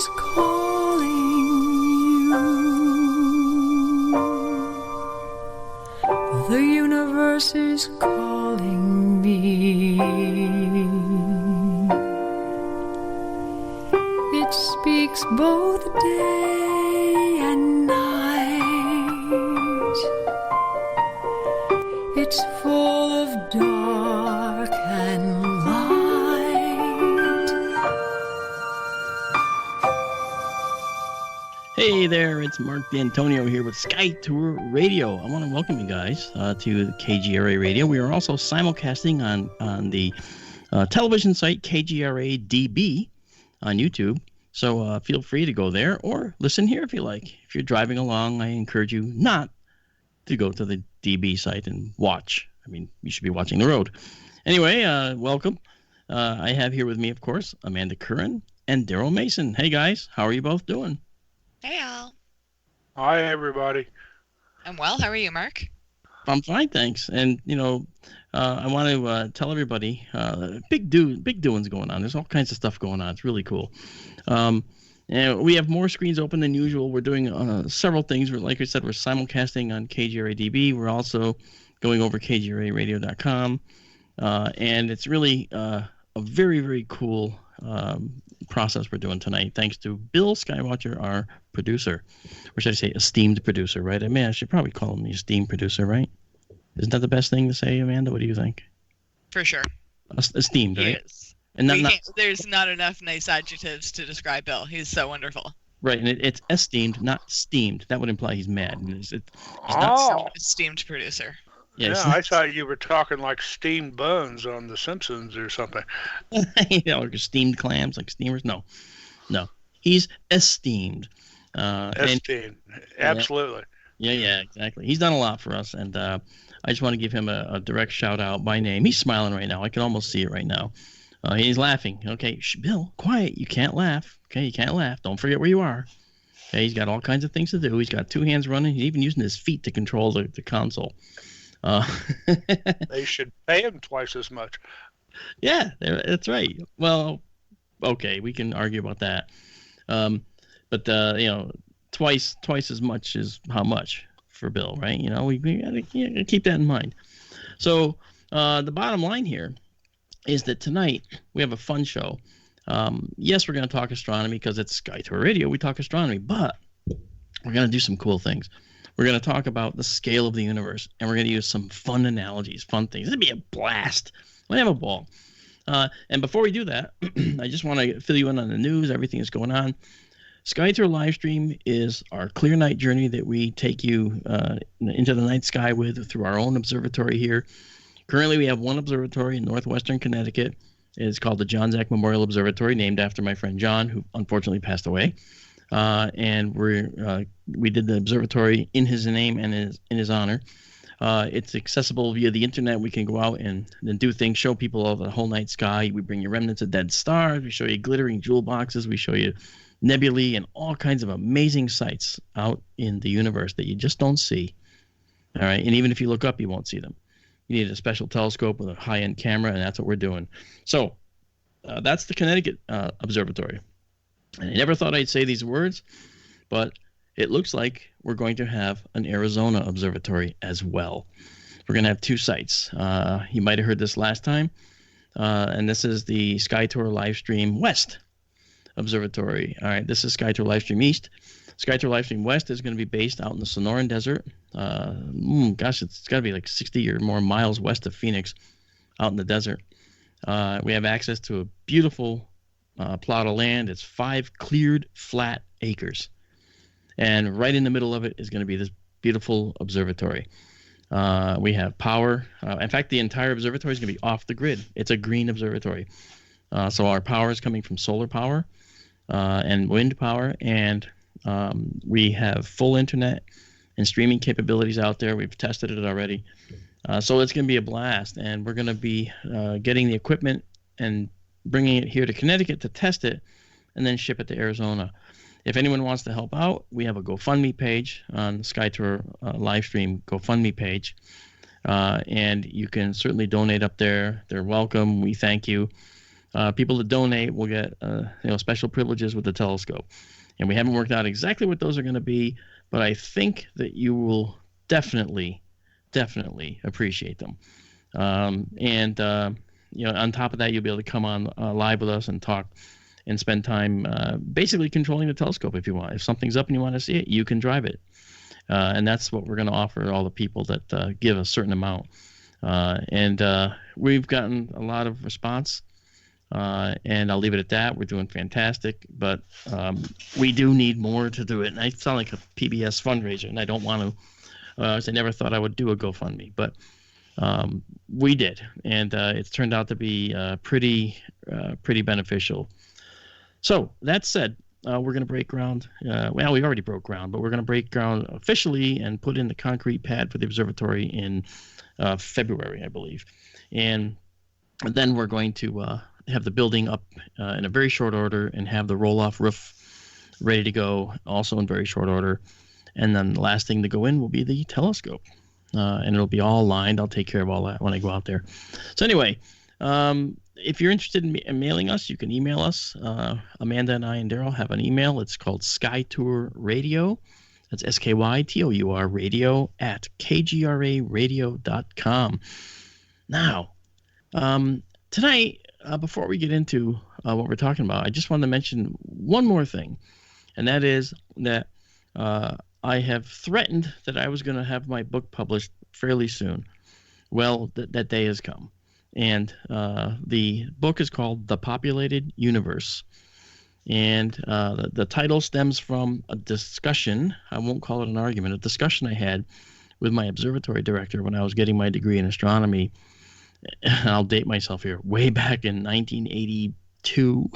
is calling you. The universe is calling me. It speaks both day and night. It's full of dark and light. Hey there, it's Mark D'Antonio here with Sky Tour Radio. I want to welcome you guys to KGRA Radio. We are also simulcasting on the television site KGRA DB on YouTube. So feel free to go there or listen here if you like. If you're driving along, I encourage you not to go to the DB site and watch. I mean, you should be watching the road. Anyway, welcome. I have here with me, of course, Amanda Curran and Daryl Mason. Hey, guys. How are you both doing? Hey, Al. Hi, everybody. I'm well. How are you, Mark? I'm fine, thanks. And, I want to tell everybody, big doings going on. There's all kinds of stuff going on. It's really cool. And we have more screens open than usual. We're doing several things. Like I said, we're simulcasting on KGRA DB. We're also going over KGRAradio.com. And it's really a very, very cool process we're doing tonight, thanks to Bill Skywatcher, our producer. Or should I say esteemed producer, right? I mean, I should probably call him the esteemed producer, right? Isn't that the best thing to say, Amanda? What do you think? For sure. Esteemed, right? Yes. And there's not enough nice adjectives to describe Bill. He's so wonderful. Right, and it's esteemed, not steamed. That would imply he's mad. He's not esteemed producer. Yeah, I thought you were talking like steamed buns on The Simpsons or something. Like steamed clams, like steamers. No. He's esteemed. Esteemed, absolutely. Yeah, exactly. He's done a lot for us, and I just want to give him a direct shout out by name. He's smiling right now. I can almost see it right now. He's laughing. Okay, Bill, quiet. You can't laugh. Okay, you can't laugh. Don't forget where you are. Okay, he's got all kinds of things to do. He's got two hands running. He's even using his feet to control the console. They should pay him twice as much. Yeah, that's right. Well, okay, we can argue about that. But twice as much is how much for Bill, right? We gotta keep that in mind. So the bottom line here is that tonight we have a fun show. Yes, we're going to talk astronomy because it's Sky Tour Radio. We talk astronomy, but we're going to do some cool things. We're going to talk about the scale of the universe, and we're going to use some fun analogies, fun things. It'll be a blast. We'll have a ball. And before we do that, I just want to fill you in on the news, everything that's going on. Sky Tour Livestream is our clear night journey that we take you into the night sky with through our own observatory here. Currently, we have one observatory in northwestern Connecticut. It's called the John Zach Memorial Observatory, named after my friend John, who unfortunately passed away. And we did the observatory in his name and in his honor. It's accessible via the internet. We can go out and do things, show people all the whole night sky. We bring you remnants of dead stars. We show you glittering jewel boxes. We show you nebulae and all kinds of amazing sights out in the universe that you just don't see. All right, and even if you look up, you won't see them. You need a special telescope with a high-end camera, and that's what we're doing. So that's the Connecticut Observatory. And I never thought I'd say these words, but it looks like we're going to have an Arizona observatory as well. We're going to have two sites. You might have heard this last time, and this is the Sky Tour Livestream West Observatory. All right, this is Sky Tour Livestream East. Sky Tour Livestream West is going to be based out in the Sonoran Desert. It's got to be like 60 or more miles west of Phoenix, out in the desert. We have access to a beautiful plot of land. It's 5 cleared flat acres. And right in the middle of it is going to be this beautiful observatory. We have power. In fact, the entire observatory is going to be off the grid. It's a green observatory. So our power is coming from solar power and wind power. And we have full internet and streaming capabilities out there. We've tested it already. So it's going to be a blast. And we're going to be getting the equipment and bringing it here to Connecticut to test it and then ship it to Arizona. If anyone wants to help out, we have a GoFundMe page on the Sky Tour Livestream GoFundMe page. And you can certainly donate up there. They're welcome. We thank you. People that donate will get special privileges with the telescope. And we haven't worked out exactly what those are going to be, but I think that you will definitely appreciate them. And on top of that, you'll be able to come on live with us and talk and spend time basically controlling the telescope if you want. If something's up and you want to see it, you can drive it. And that's what we're going to offer all the people that give a certain amount. And we've gotten a lot of response. And I'll leave it at that. We're doing fantastic, but we do need more to do it. And I sound like a PBS fundraiser, and I don't want to. I never thought I would do a GoFundMe, but we did, and it's turned out to be pretty beneficial. So that said, we're going to break ground. Well, we already broke ground, but we're going to break ground officially and put in the concrete pad for the observatory in February, I believe, and then we're going to have the building up in a very short order and have the roll-off roof ready to go also in very short order. And then the last thing to go in will be the telescope. And it'll be all lined. I'll take care of all that when I go out there. So anyway, if you're interested in mailing us, you can email us. Amanda and I and Daryl have an email. It's called SkyTour Radio. That's SKYTOUR radio at kgraradio.com. Now, tonight, before we get into what we're talking about, I just wanted to mention one more thing, and that is that I have threatened that I was going to have my book published fairly soon. Well, that day has come, and the book is called The Populated Universe, and the title stems from a discussion. I won't call it an argument, a discussion I had with my observatory director when I was getting my degree in astronomy. I'll date myself here, way back in 1982.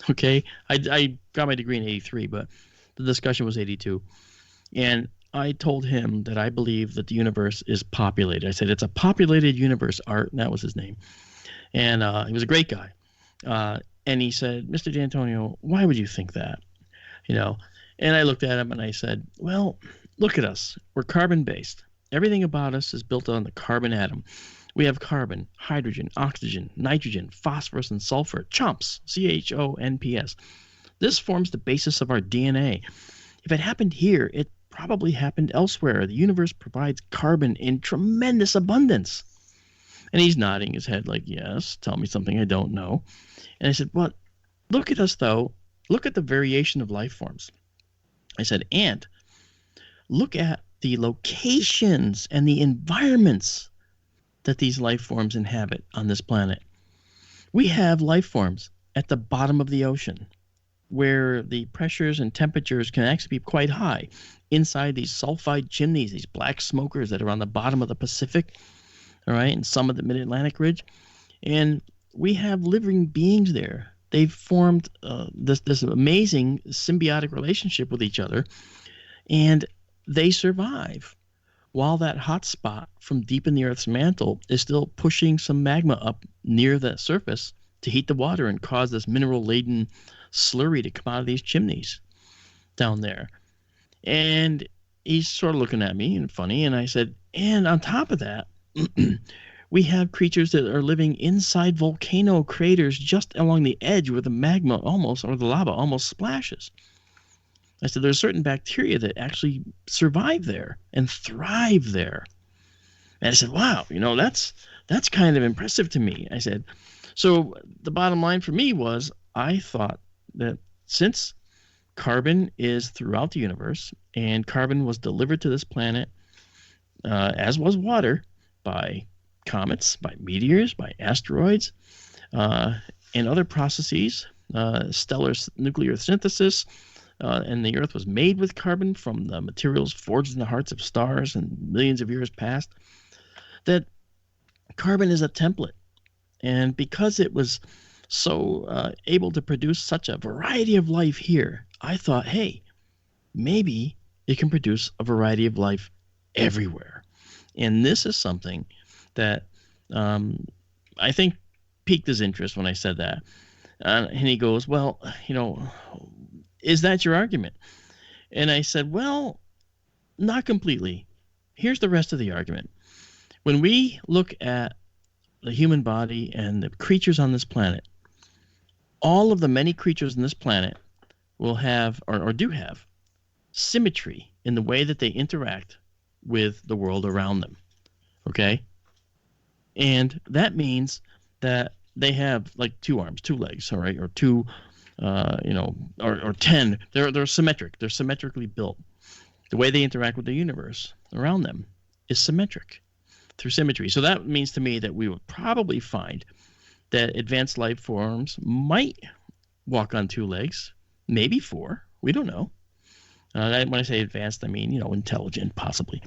Okay, I got my degree in 83, but the discussion was 82. And I told him that I believe that the universe is populated. I said, it's a populated universe, Art, and that was his name. And he was a great guy. And he said, Mr. D'Antonio, why would you think that? And I looked at him and I said, well, look at us. We're carbon-based. Everything about us is built on the carbon atom. We have carbon, hydrogen, oxygen, nitrogen, phosphorus, and sulfur, CHOMPS, CHONPS. This forms the basis of our DNA. If it happened here, it probably happened elsewhere. The universe provides carbon in tremendous abundance. And he's nodding his head like, yes, tell me something I don't know. And I said, well, look at us, though. Look at the variation of life forms. I said, and look at the locations and the environments that these life forms inhabit on this planet. We have life forms at the bottom of the ocean where the pressures and temperatures can actually be quite high inside these sulfide chimneys, these black smokers that are on the bottom of the Pacific, all right, and some of the mid-Atlantic ridge. And we have living beings there. They've formed this amazing symbiotic relationship with each other, and they survive while that hot spot from deep in the Earth's mantle is still pushing some magma up near the surface to heat the water and cause this mineral-laden slurry to come out of these chimneys down there. And he's sort of looking at me and funny, and I said, and on top of that, we have creatures that are living inside volcano craters just along the edge where the magma almost, or the lava almost splashes. I said, there's certain bacteria that actually survive there and thrive there. And I said, wow, that's kind of impressive to me. I said, so the bottom line for me was I thought that since carbon is throughout the universe and carbon was delivered to this planet, as was water, by comets, by meteors, by asteroids, and other processes, stellar nuclear synthesis, and the Earth was made with carbon from the materials forged in the hearts of stars and millions of years past, that carbon is a template. And because it was so able to produce such a variety of life here, I thought, hey, maybe it can produce a variety of life everywhere. And this is something that I think piqued his interest when I said that. And he goes, well, is that your argument? And I said, well, not completely. Here's the rest of the argument. When we look at the human body and the creatures on this planet, all of the many creatures on this planet will have, or do have, symmetry in the way that they interact with the world around them. Okay? And that means that they have like 2 arms, 2 legs, all right, or 2, or 10. They're symmetric. They're symmetrically built. The way they interact with the universe around them is symmetric through symmetry. So that means to me that we will probably find that advanced life forms might walk on 2 legs, maybe 4. We don't know. When I say advanced, I mean, intelligent, possibly.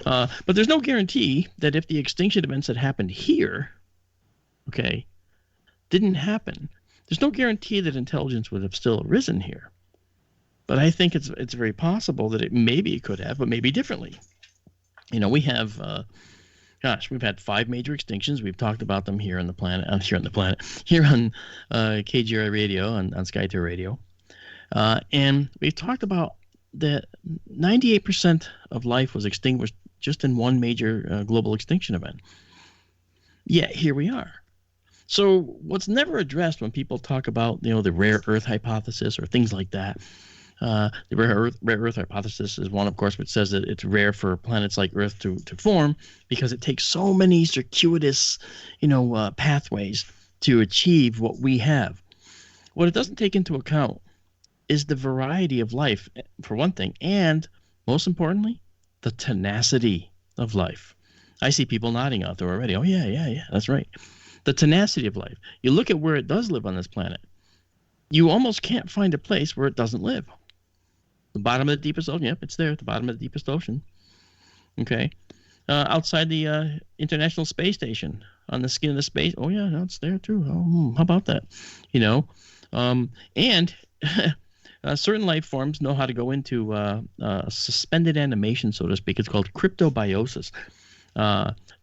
But there's no guarantee that if the extinction events that happened here, okay, didn't happen, there's no guarantee that intelligence would have still arisen here. But I think it's very possible that it could have, but maybe differently. We have, we've had 5 major extinctions. We've talked about them here on KGRI Radio, on SkyTour Radio. And we've talked about that 98% of life was extinguished just in one major global extinction event. Yet here we are. So what's never addressed when people talk about the rare earth hypothesis or things like that, the rare earth hypothesis is one, of course, which says that it's rare for planets like Earth to form because it takes so many circuitous pathways to achieve what we have. What it doesn't take into account is the variety of life, for one thing, and most importantly, the tenacity of life. I see people nodding out there already. Oh, yeah, that's right. The tenacity of life. You look at where it does live on this planet, you almost can't find a place where it doesn't live. The bottom of the deepest ocean, yep, it's there at the bottom of the deepest ocean. Okay. Outside the International Space Station, on the skin of the space, oh, yeah, no, it's there too. Oh, how about that? And certain life forms know how to go into suspended animation, so to speak. It's called cryptobiosis.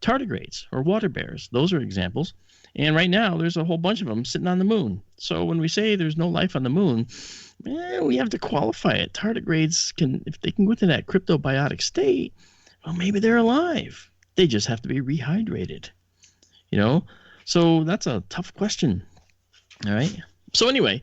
Tardigrades or water bears, those are examples. And right now, there's a whole bunch of them sitting on the moon. So when we say there's no life on the moon, we have to qualify it. Tardigrades if they can go into that cryptobiotic state, well, maybe they're alive. They just have to be rehydrated. So that's a tough question. All right. So anyway,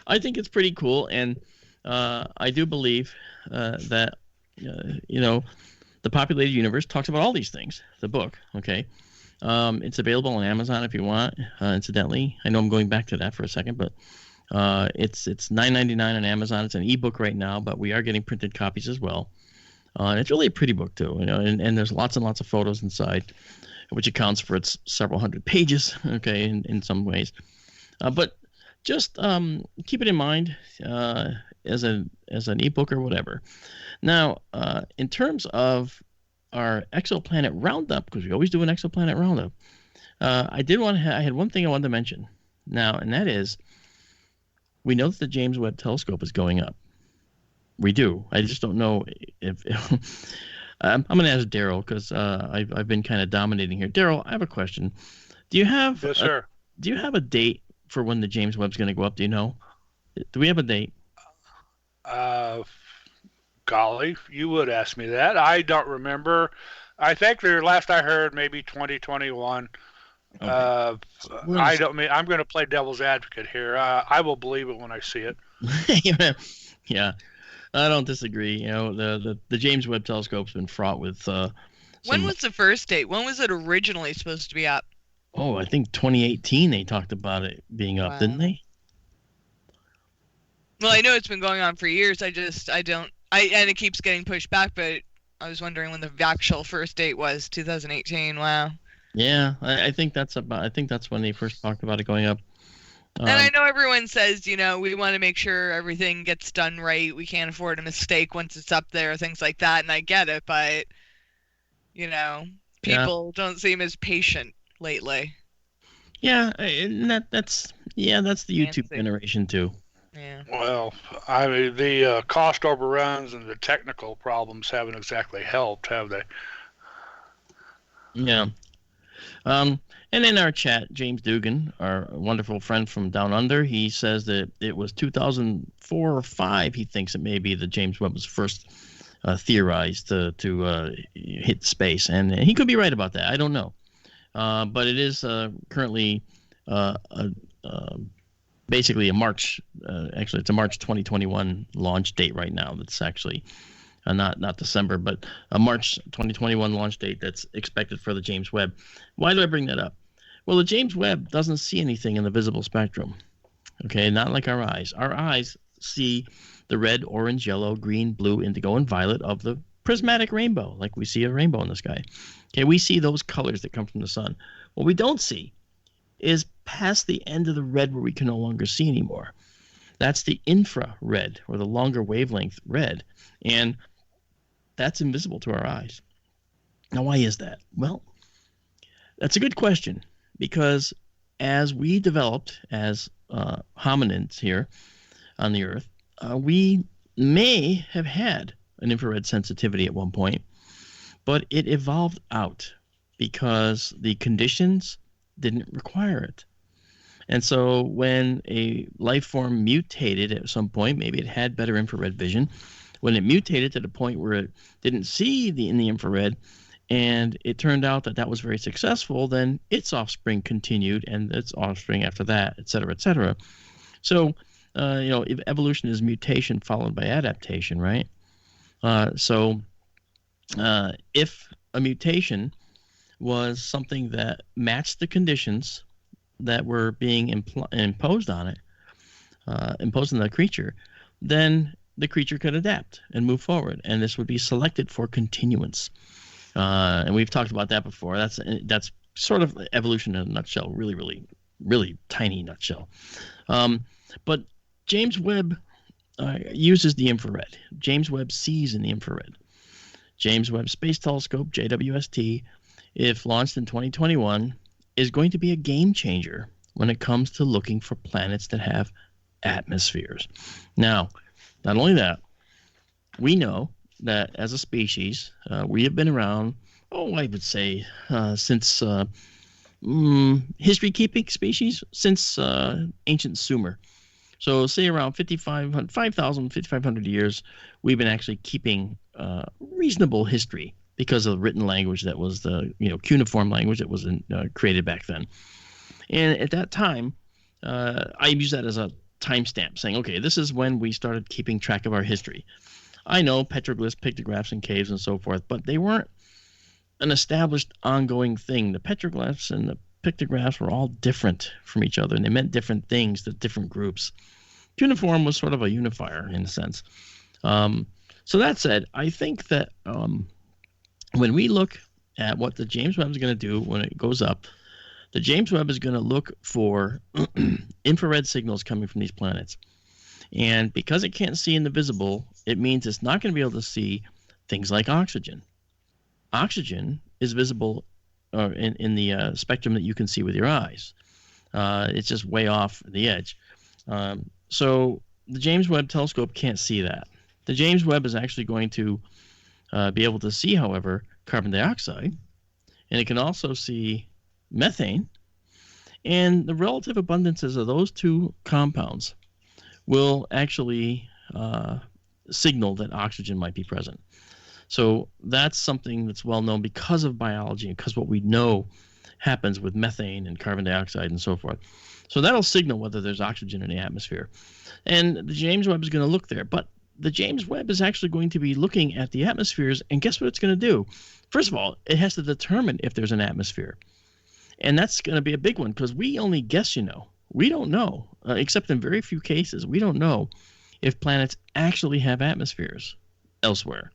I think it's pretty cool, and I do believe that the Populated Universe talks about all these things. The book, okay. It's available on Amazon if you want. Incidentally, I know I'm going back to that for a second, but it's $9.99 on Amazon. It's an ebook right now, but we are getting printed copies as well. And it's really a pretty book too, and there's lots and lots of photos inside, which accounts for its several hundred pages. Okay, in some ways, but just keep it in mind as an ebook or whatever. Now, in terms of our exoplanet roundup, because we always do an exoplanet roundup, I had one thing I wanted to mention now, and that is we know that the James Webb Telescope is going up. We do. I just don't know if I'm going to ask Daryl, because I've been kind of dominating here. Daryl, I have a question. Do you have Yes, sir. Do you have a date for when the James Webb's going to go up? Do you know? Do we have a date? Golly, you would ask me that. I don't remember. I think last I heard, maybe 2021. Okay. I'm going to play devil's advocate here. I will believe it when I see it. Yeah, I don't disagree. The James Webb Telescope's been fraught with. When was the first date? When was it originally supposed to be up? Oh, I think 2018 they talked about it being up, didn't they? Well, I know it's been going on for years. And it keeps getting pushed back, but I was wondering when the actual first date was. 2018. Wow. Yeah, I think that's when they first talked about it going up. And I know everyone says, we want to make sure everything gets done right. We can't afford a mistake once it's up there, things like that. And I get it, but people don't seem as patient lately. Yeah, and that's the YouTube generation too. Yeah. Well, I mean, the cost overruns and the technical problems haven't exactly helped, have they? Yeah. And in our chat, James Dugan, our wonderful friend from Down Under, he says that it was 2004 or 5. He thinks it may be that James Webb was first theorized to hit space, and he could be right about that. I don't know, but it is currently basically a March. Actually, it's a March 2021 launch date right now. That's actually not December, but a March 2021 launch date that's expected for the James Webb. Why do I bring that up? Well, the James Webb doesn't see anything in the visible spectrum. Okay, not like our eyes. Our eyes see the red, orange, yellow, green, blue, indigo, and violet of the prismatic rainbow, like we see a rainbow in the sky. Okay, we see those colors that come from the sun. What we don't see is past the end of the red where we can no longer see anymore. That's the infrared, or the longer wavelength red. And that's invisible to our eyes. Now, why is that? Well, that's a good question, because as we developed as hominins here on the Earth, we may have had an infrared sensitivity at one point, but it evolved out because the conditions didn't require it. And so when a life form mutated at some point, maybe it had better infrared vision. When it mutated to the point where it didn't see in the infrared, and it turned out that that was very successful, then its offspring continued, and its offspring after that, et cetera, et cetera. So, if evolution is mutation followed by adaptation, right? So if a mutation was something that matched the conditions that were being imposed on it, imposed on the creature, then the creature could adapt and move forward, and this would be selected for continuance. And we've talked about that before. That's sort of evolution in a nutshell, really, really, really tiny nutshell. But James Webb uses the infrared. James Webb sees in the infrared. James Webb Space Telescope, JWST, if launched in 2021, is going to be a game changer when it comes to looking for planets that have atmospheres. Now, not only that, we know that as a species, we have been around, I would say, since history-keeping species, since ancient Sumer. So say around 5,500 years, we've been actually keeping reasonable history because of written language that was the cuneiform language that was created back then. And at that time, I use that as a timestamp, saying, okay, this is when we started keeping track of our history. I know petroglyphs, pictographs, and caves and so forth, but they weren't an established ongoing thing. The petroglyphs and the pictographs were all different from each other, and they meant different things to different groups. Cuneiform was sort of a unifier in a sense. So that said, I think that when we look at what the James Webb is going to do when it goes up, the James Webb is going to look for infrared signals coming from these planets. And because it can't see in the visible, it means it's not going to be able to see things like oxygen. Oxygen is visible in the spectrum that you can see with your eyes. It's just way off the edge. So the James Webb Telescope can't see that. The James Webb is actually going to be able to see, however, carbon dioxide, and it can also see methane, and the relative abundances of those two compounds will actually signal that oxygen might be present. So that's something that's well known because of biology and because what we know happens with methane and carbon dioxide and so forth. So that'll signal whether there's oxygen in the atmosphere. And the James Webb is going to look there. But the James Webb is actually going to be looking at the atmospheres, and guess what it's going to do? First of all, it has to determine if there's an atmosphere. And that's going to be a big one because we only guess, We don't know, except in very few cases, we don't know if planets actually have atmospheres elsewhere.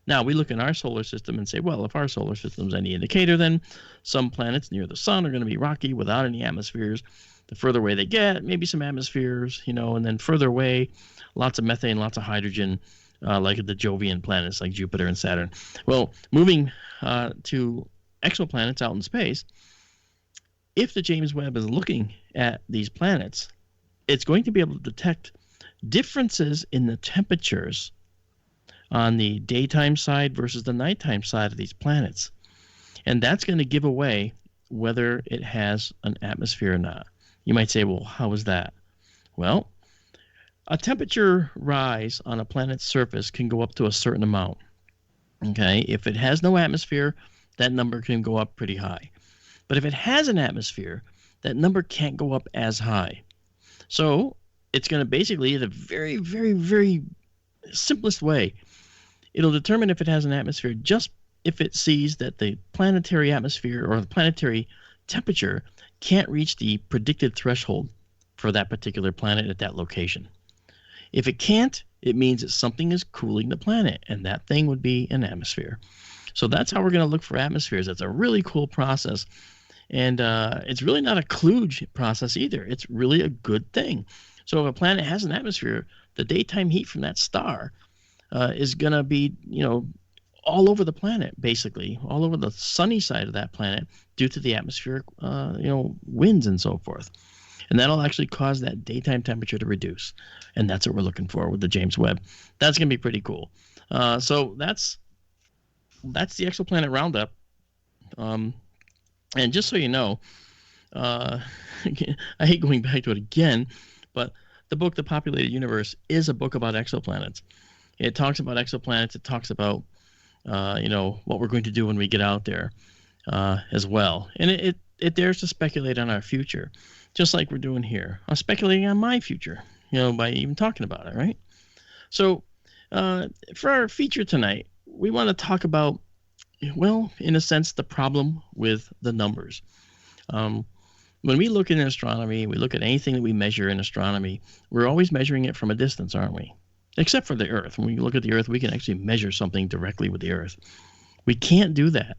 Now, we look in our solar system and say, well, if our solar system is any indicator, then some planets near the sun are going to be rocky without any atmospheres. The further away they get, maybe some atmospheres, and then further away, lots of methane, lots of hydrogen, like the Jovian planets like Jupiter and Saturn. Well, moving to exoplanets out in space, if the James Webb is looking at these planets, it's going to be able to detect differences in the temperatures on the daytime side versus the nighttime side of these planets. And that's going to give away whether it has an atmosphere or not. You might say, well, how is that? Well, a temperature rise on a planet's surface can go up to a certain amount. Okay, if it has no atmosphere, that number can go up pretty high. But if it has an atmosphere, that number can't go up as high. So it's going to basically, the very, very, very simplest way, it'll determine if it has an atmosphere just if it sees that the planetary atmosphere or the planetary temperature can't reach the predicted threshold for that particular planet at that location. If it can't, it means that something is cooling the planet, and that thing would be an atmosphere. So that's how we're going to look for atmospheres. It's a really cool process, and it's really not a kludge process either. It's really a good thing. So if a planet has an atmosphere, the daytime heat from that star is going to be, all over the planet, basically, all over the sunny side of that planet due to the atmospheric, winds and so forth. And that'll actually cause that daytime temperature to reduce. And that's what we're looking for with the James Webb. That's going to be pretty cool. So that's the Exoplanet Roundup. And just so you know, I hate going back to it again, but the book, The Populated Universe, is a book about exoplanets. It talks about exoplanets. It talks about, what we're going to do when we get out there as well. And it dares to speculate on our future, just like we're doing here. I'm speculating on my future, by even talking about it, right? So for our feature tonight, we want to talk about, in a sense, the problem with the numbers. When we look in astronomy, we look at anything that we measure in astronomy, we're always measuring it from a distance, aren't we? Except for the Earth. When we look at the Earth, we can actually measure something directly with the Earth. We can't do that.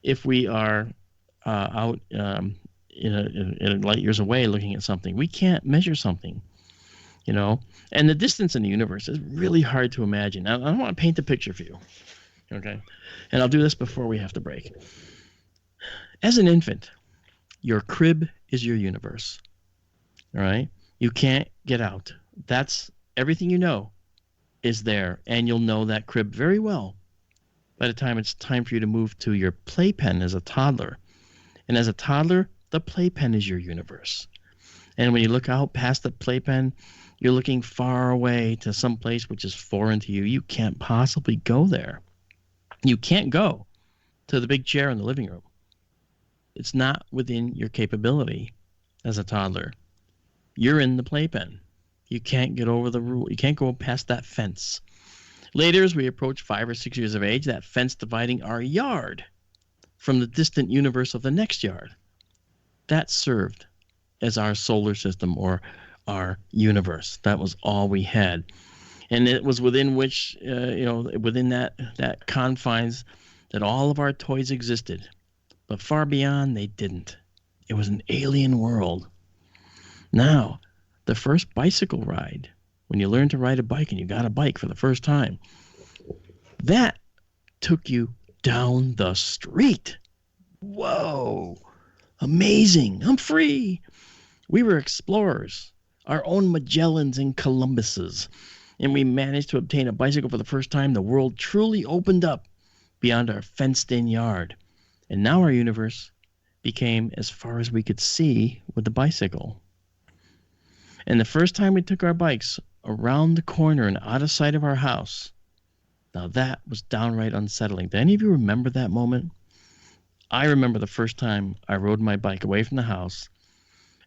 If we are out in light years away looking at something. We can't measure something, And the distance in the universe is really hard to imagine. I want to paint the picture for you, okay? And I'll do this before we have to break. As an infant, your crib is your universe, all right? You can't get out. That's everything you know is there, and you'll know that crib very well by the time it's time for you to move to your playpen as a toddler. And as a toddler, the playpen is your universe. And when you look out past the playpen, you're looking far away to some place which is foreign to you. You can't possibly go there. You can't go to the big chair in the living room. It's not within your capability as a toddler. You're in the playpen. You can't get over the rule. You can't go past that fence. Later, as we approach 5 or 6 years of age, that fence dividing our yard from the distant universe of the next yard, that served as our solar system or our universe. That was all we had. And it was within which, within that confines that all of our toys existed. But far beyond, they didn't. It was an alien world. Now, the first bicycle ride, when you learned to ride a bike and you got a bike for the first time, that took you down the street. Whoa, amazing. I'm free. We were explorers, our own Magellans and Columbuses, and we managed to obtain a bicycle for the first time. The world truly opened up beyond our fenced-in yard. And now our universe became as far as we could see with the bicycle. And the first time we took our bikes around the corner and out of sight of our house, now that was downright unsettling. Do any of you remember that moment? I remember the first time I rode my bike away from the house,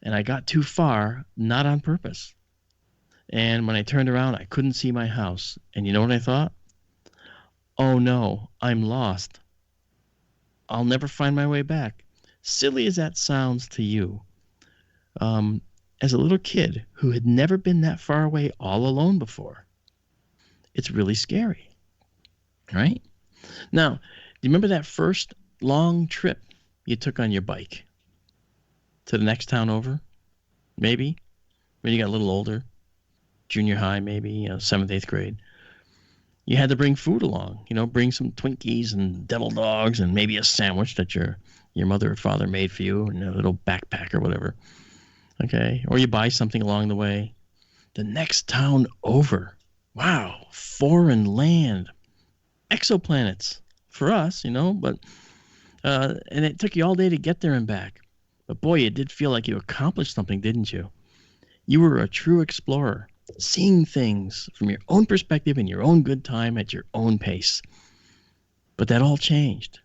and I got too far, not on purpose. And when I turned around, I couldn't see my house. And you know what I thought? Oh no, I'm lost. I'll never find my way back. Silly as that sounds to you, as a little kid who had never been that far away all alone before, it's really scary, right? Now, do you remember that first long trip you took on your bike to the next town over? Maybe when you got a little older, junior high, maybe 7th, 8th grade. You had to bring food along, bring some Twinkies and devil dogs and maybe a sandwich that your mother or father made for you in a little backpack or whatever. Okay, or you buy something along the way. The next town over. Wow, foreign land. Exoplanets for us, but and it took you all day to get there and back. But boy, it did feel like you accomplished something, didn't you? You were a true explorer, seeing things from your own perspective in your own good time at your own pace. But that all changed.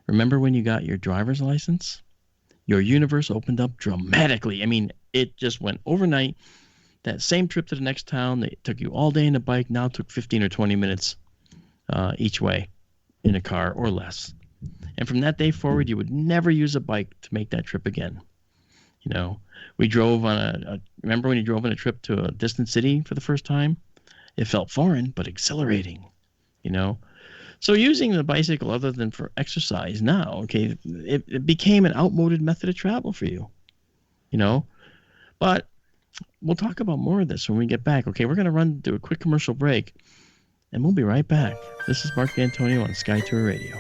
Remember when you got your driver's license? your universe opened up dramatically. I mean, it just went overnight. That same trip to the next town that took you all day in a bike now took 15 or 20 minutes each way in a car or less. And from that day forward, you would never use a bike to make that trip again. You know, we drove on remember when you drove on a trip to a distant city for the first time? It felt foreign, but exhilarating, you know? So using the bicycle other than for exercise now, okay, it became an outmoded method of travel for you, you know? But we'll talk about more of this when we get back. Okay, we're going to do a quick commercial break, and we'll be right back. This is Mark D'Antonio on Sky Tour Radio.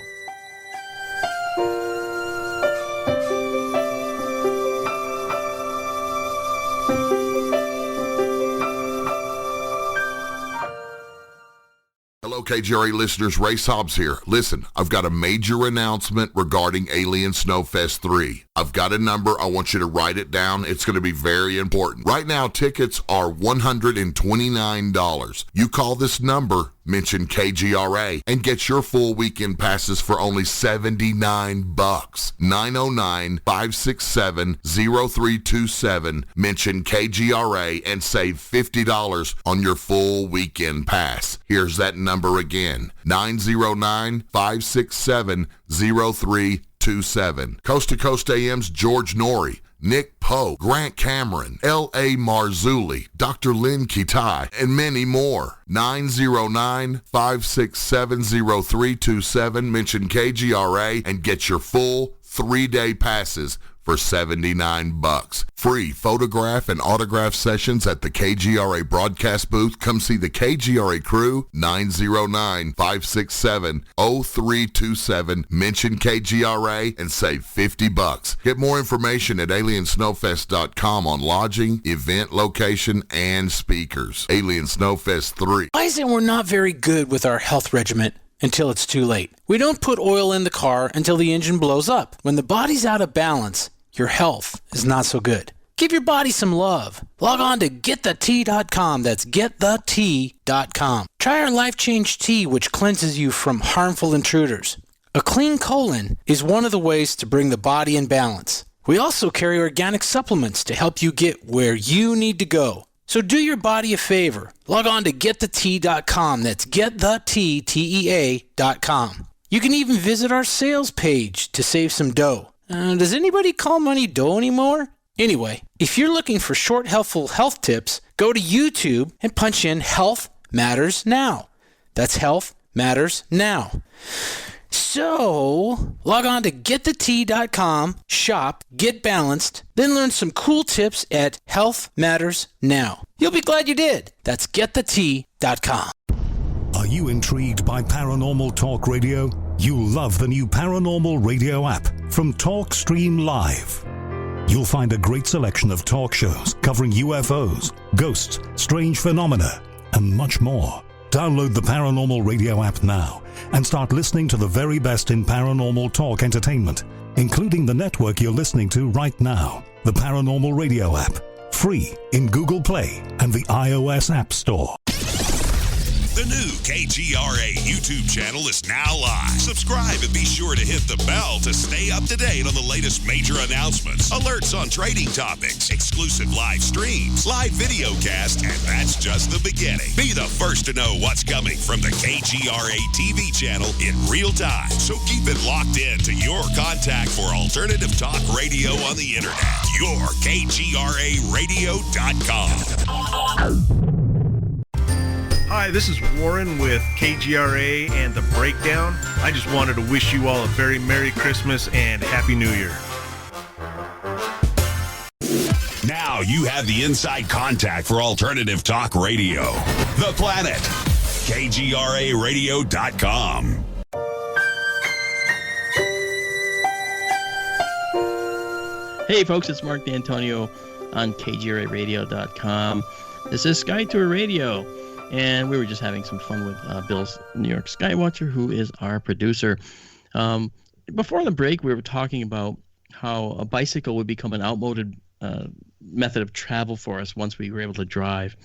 Hello, KGRA listeners. Ray Hobbs here. Listen, I've got a major announcement regarding Alien Snowfest 3. I've got a number. I want you to write it down. It's going to be very important. Right now, tickets are $129. You call this number, mention KGRA, and get your full weekend passes for only $79. 909-567-0327. Mention KGRA and save $50 on your full weekend pass. Here's that number again, 909-567-0327. Coast to Coast AM's George Norrie, Nick Poe, Grant Cameron, L.A. Marzulli, Dr. Lynn Kitai, and many more. 909-567-0327. Mention KGRA and get your full 3-day passes for $79. Free photograph and autograph sessions at the KGRA broadcast booth. Come see the KGRA crew. 909-567-0327. Mention KGRA and save $50. Get more information at aliensnowfest.com on lodging, event location, and speakers. Alien Snowfest 3. Why is it we're not very good with our health regimen until it's too late? We don't put oil in the car until the engine blows up. When the body's out of balance, your health is not so good. Give your body some love. Log on to GetTheT.com. That's GetTheT.com. Try our Life Change Tea, which cleanses you from harmful intruders. A clean colon is one of the ways to bring the body in balance. We also carry organic supplements to help you get where you need to go. So do your body a favor. Log on to GetTheT.com. That's GetTheT.com. You can even visit our sales page to save some dough. Does anybody call money dough anymore? Anyway, if you're looking for short, helpful health tips, go to YouTube and punch in Health Matters Now. That's Health Matters Now. So, log on to GetTheT.com, shop, get balanced, then learn some cool tips at Health Matters Now. You'll be glad you did. That's GetTheT.com. Are you intrigued by Paranormal Talk Radio? You'll love the new Paranormal Radio app from TalkStream Live. You'll find a great selection of talk shows covering UFOs, ghosts, strange phenomena, and much more. Download the Paranormal Radio app now and start listening to the very best in paranormal talk entertainment, including the network you're listening to right now. The Paranormal Radio app, free in Google Play and the iOS App Store. The new KGRA YouTube channel is now live. Subscribe and be sure to hit the bell to stay up to date on the latest major announcements, alerts on trading topics, exclusive live streams, live video cast, and that's just the beginning. Be the first to know what's coming from the KGRA TV channel in real time. So keep it locked in to your contact for alternative talk radio on the internet. Your KGRAradio.com. Hi, this is Warren with KGRA and The Breakdown. I just wanted to wish you all a very Merry Christmas and Happy New Year. Now you have the inside contact for alternative talk radio. The Planet. KGRAradio.com. Hey folks, it's Mark D'Antonio on KGRAradio.com. This is Sky Tour Radio. And we were just having some fun with Bill's New York Skywatcher, who is our producer. Before the break, we were talking about how a bicycle would become an outmoded method of travel for us once we were able to drive.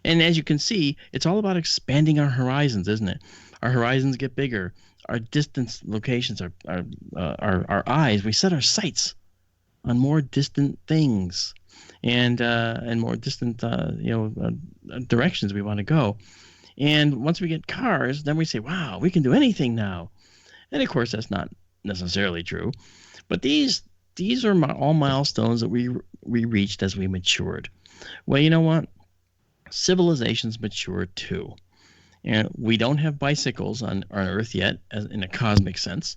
And as you can see, it's all about expanding our horizons, isn't it? Our horizons get bigger. Our distance locations, our eyes, we set our sights on more distant things and more distant directions we want to go. And once we get cars, then we say, wow, we can do anything now. And of course, that's not necessarily true. But these are all milestones that we reached as we matured. Well, you know what? Civilizations mature too. And we don't have bicycles on Earth yet, in a cosmic sense.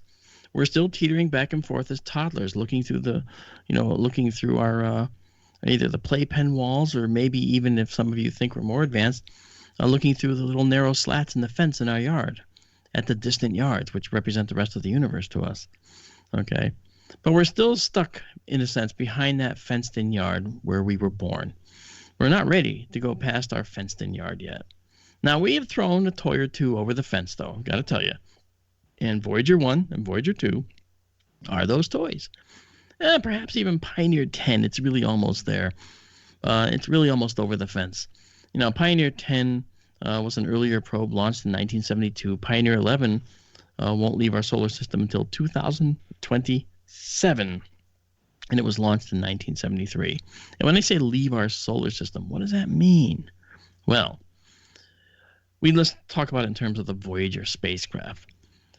We're still teetering back and forth as toddlers, looking through our either the playpen walls, or maybe even, if some of you think we're more advanced, looking through the little narrow slats in the fence in our yard at the distant yards, which represent the rest of the universe to us. Okay? But we're still stuck, in a sense, behind that fenced-in yard where we were born. We're not ready to go past our fenced-in yard yet. Now, we have thrown a toy or two over the fence, though, got to tell you. And Voyager 1 and Voyager 2 are those toys. Perhaps even Pioneer 10. It's really almost there. It's really almost over the fence. You know, Pioneer 10 was an earlier probe launched in 1972. Pioneer 11 won't leave our solar system until 2027. And it was launched in 1973. And when they say leave our solar system, what does that mean? Well, let's talk about it in terms of the Voyager spacecraft.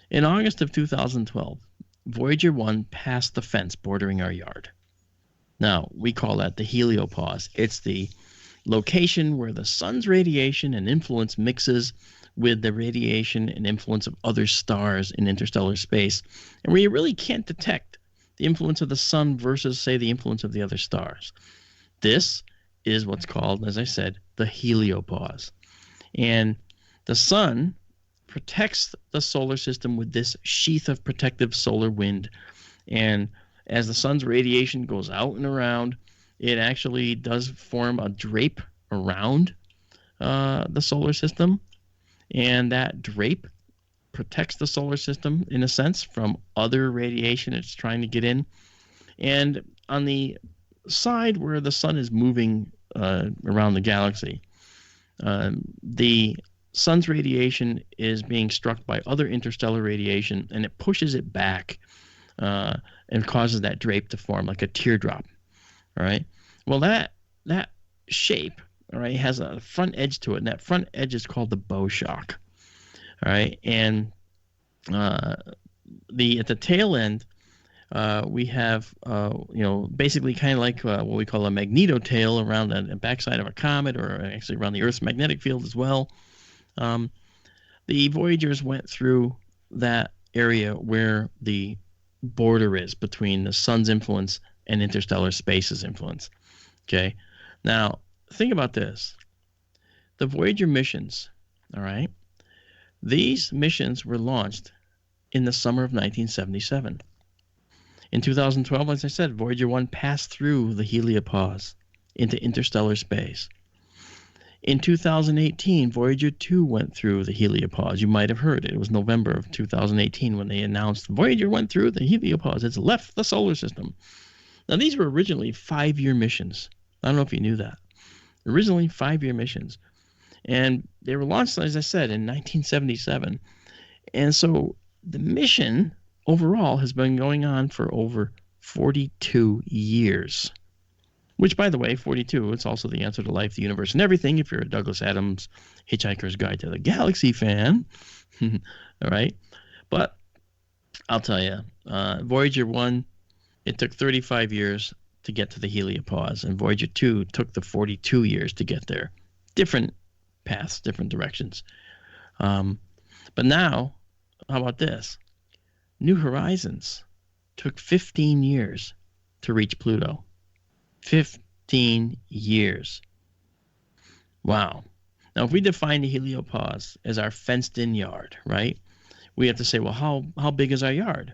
In August of 2012, Voyager 1 passed the fence bordering our yard. Now, we call that the heliopause. It's the location where the sun's radiation and influence mixes with the radiation and influence of other stars in interstellar space, and where you really can't detect the influence of the sun versus, say, the influence of the other stars. This is what's called, as I said, the heliopause. And the sun protects the solar system with this sheath of protective solar wind. And as the sun's radiation goes out and around, it actually does form a drape around the solar system. And that drape protects the solar system, in a sense, from other radiation it's trying to get in. And on the side where the sun is moving around the galaxy, the sun's radiation is being struck by other interstellar radiation, and it pushes it back and causes that drape to form like a teardrop. All right. Well, that shape, all right, has a front edge to it, and that front edge is called the bow shock. All right, and at the tail end, we have basically kind of like what we call a magnetotail around the backside of a comet, or actually around the Earth's magnetic field as well. The Voyagers went through that area where the border is between the sun's influence and interstellar space's influence. Okay, now think about this. The Voyager missions, all right, these missions were launched in the summer of 1977. In 2012, as I said, Voyager 1 passed through the heliopause into interstellar space. In 2018, Voyager 2 went through the heliopause. You might have heard it. It was November of 2018 when they announced Voyager went through the heliopause. It's left the solar system. Now, these were originally 5-year missions. I don't know if you knew that. Originally 5-year missions. And they were launched, as I said, in 1977. And so the mission overall has been going on for over 42 years. Which, by the way, 42, it's also the answer to life, the universe, and everything if you're a Douglas Adams Hitchhiker's Guide to the Galaxy fan. All right? But I'll tell you, Voyager 1, it took 35 years to get to the heliopause, and Voyager 2 took the 42 years to get there. Different paths, different directions. But now, how about this? New Horizons took 15 years to reach Pluto. 15 years. Wow. Now, if we define the heliopause as our fenced-in yard, right, we have to say, well, how big is our yard?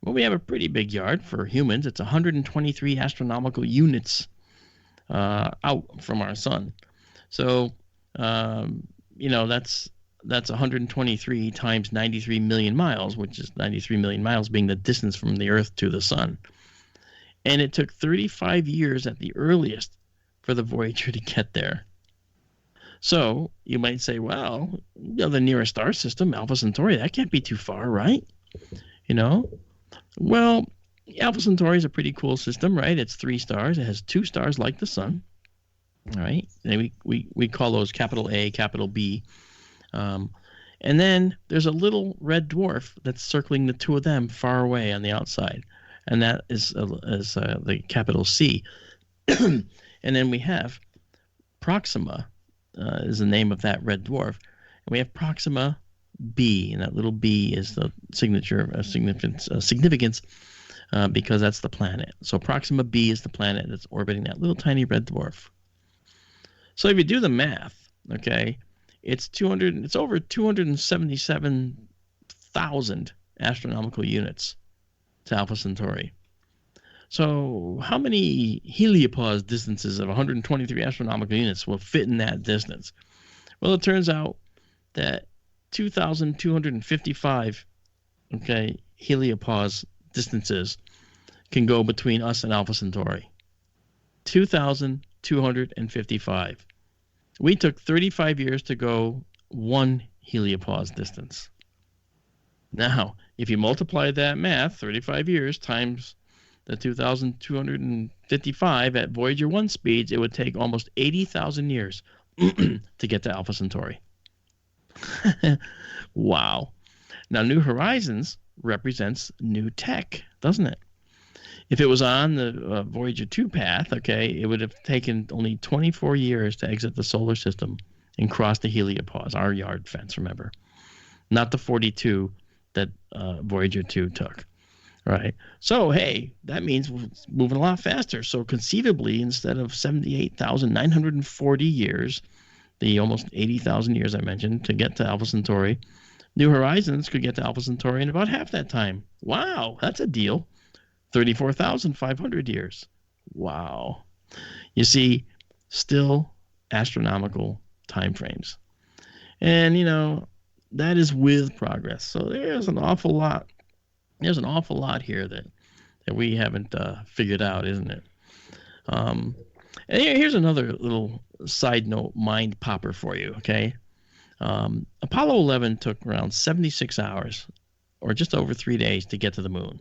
Well, we have a pretty big yard for humans. It's 123 astronomical units out from our sun. So, that's 123 times 93 million miles, which is 93 million miles being the distance from the Earth to the sun. And it took 35 years at the earliest for the Voyager to get there. So you might say, well, the nearest star system, Alpha Centauri, that can't be too far, right? Well, Alpha Centauri is a pretty cool system, right? It's 3 stars. It has 2 stars like the sun. All right. And we call those capital A, capital B. And then there's a little red dwarf that's circling the 2 of them far away on the outside. And that is the capital C. And then we have Proxima is the name of that red dwarf. And we have Proxima B, and that little B is the signature of significance because that's the planet. So Proxima B is the planet that's orbiting that little tiny red dwarf. So if you do the math, okay, it's over 277,000 astronomical units to Alpha Centauri. So how many heliopause distances of 123 astronomical units will fit in that distance? Well, it turns out that 2,255 heliopause distances can go between us and Alpha Centauri. 2,255. We took 35 years to go 1 heliopause distance. Now, if you multiply that math, 35 years times the 2,255 at Voyager 1 speeds, it would take almost 80,000 years to get to Alpha Centauri. Wow. Now, New Horizons represents new tech, doesn't it? If it was on the Voyager 2 path, it would have taken only 24 years to exit the solar system and cross the heliopause, our yard fence, remember. Not the 42 that Voyager 2 took, right? So, hey, that means we're moving a lot faster. So conceivably, instead of 78,940 years, the almost 80,000 years I mentioned to get to Alpha Centauri, New Horizons could get to Alpha Centauri in about half that time. Wow, that's a deal. 34,500 years. Wow. You see, still astronomical time frames. And, that is with progress. So there's an awful lot. There's an awful lot here that we haven't figured out, isn't it? And here's another little side note, mind popper for you, okay? Apollo 11 took around 76 hours, or just over 3 days, to get to the moon.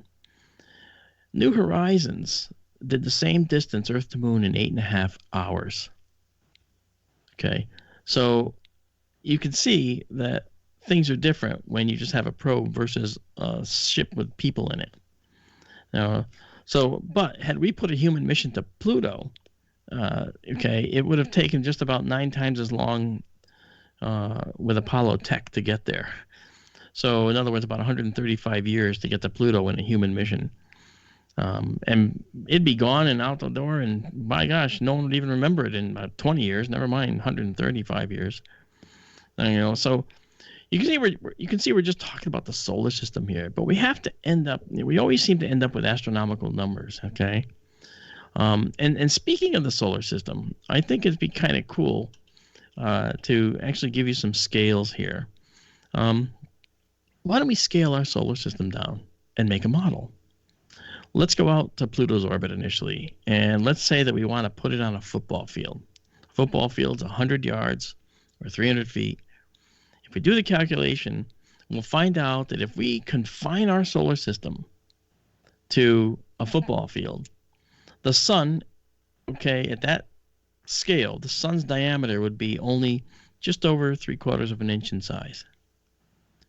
New Horizons did the same distance, Earth to Moon, in 8.5 hours. Okay, so you can see that things are different when you just have a probe versus a ship with people in it. Now, but had we put a human mission to Pluto, it would have taken just about 9 times as long with Apollo tech to get there. So, in other words, about 135 years to get to Pluto in a human mission. And it'd be gone and out the door, and my gosh, no one would even remember it in about 20 years, never mind 135 years. So you can see we're just talking about the solar system here, but we always seem to end up with astronomical numbers, okay? And speaking of the solar system, I think it'd be kind of cool to actually give you some scales here. Why don't we scale our solar system down and make a model? Let's go out to Pluto's orbit initially, and let's say that we want to put it on a football field. A football field's 100 yards or 300 feet. If we do the calculation, we'll find out that if we confine our solar system to a football field, the sun, at that scale, the sun's diameter would be only just over 3/4 of an inch in size.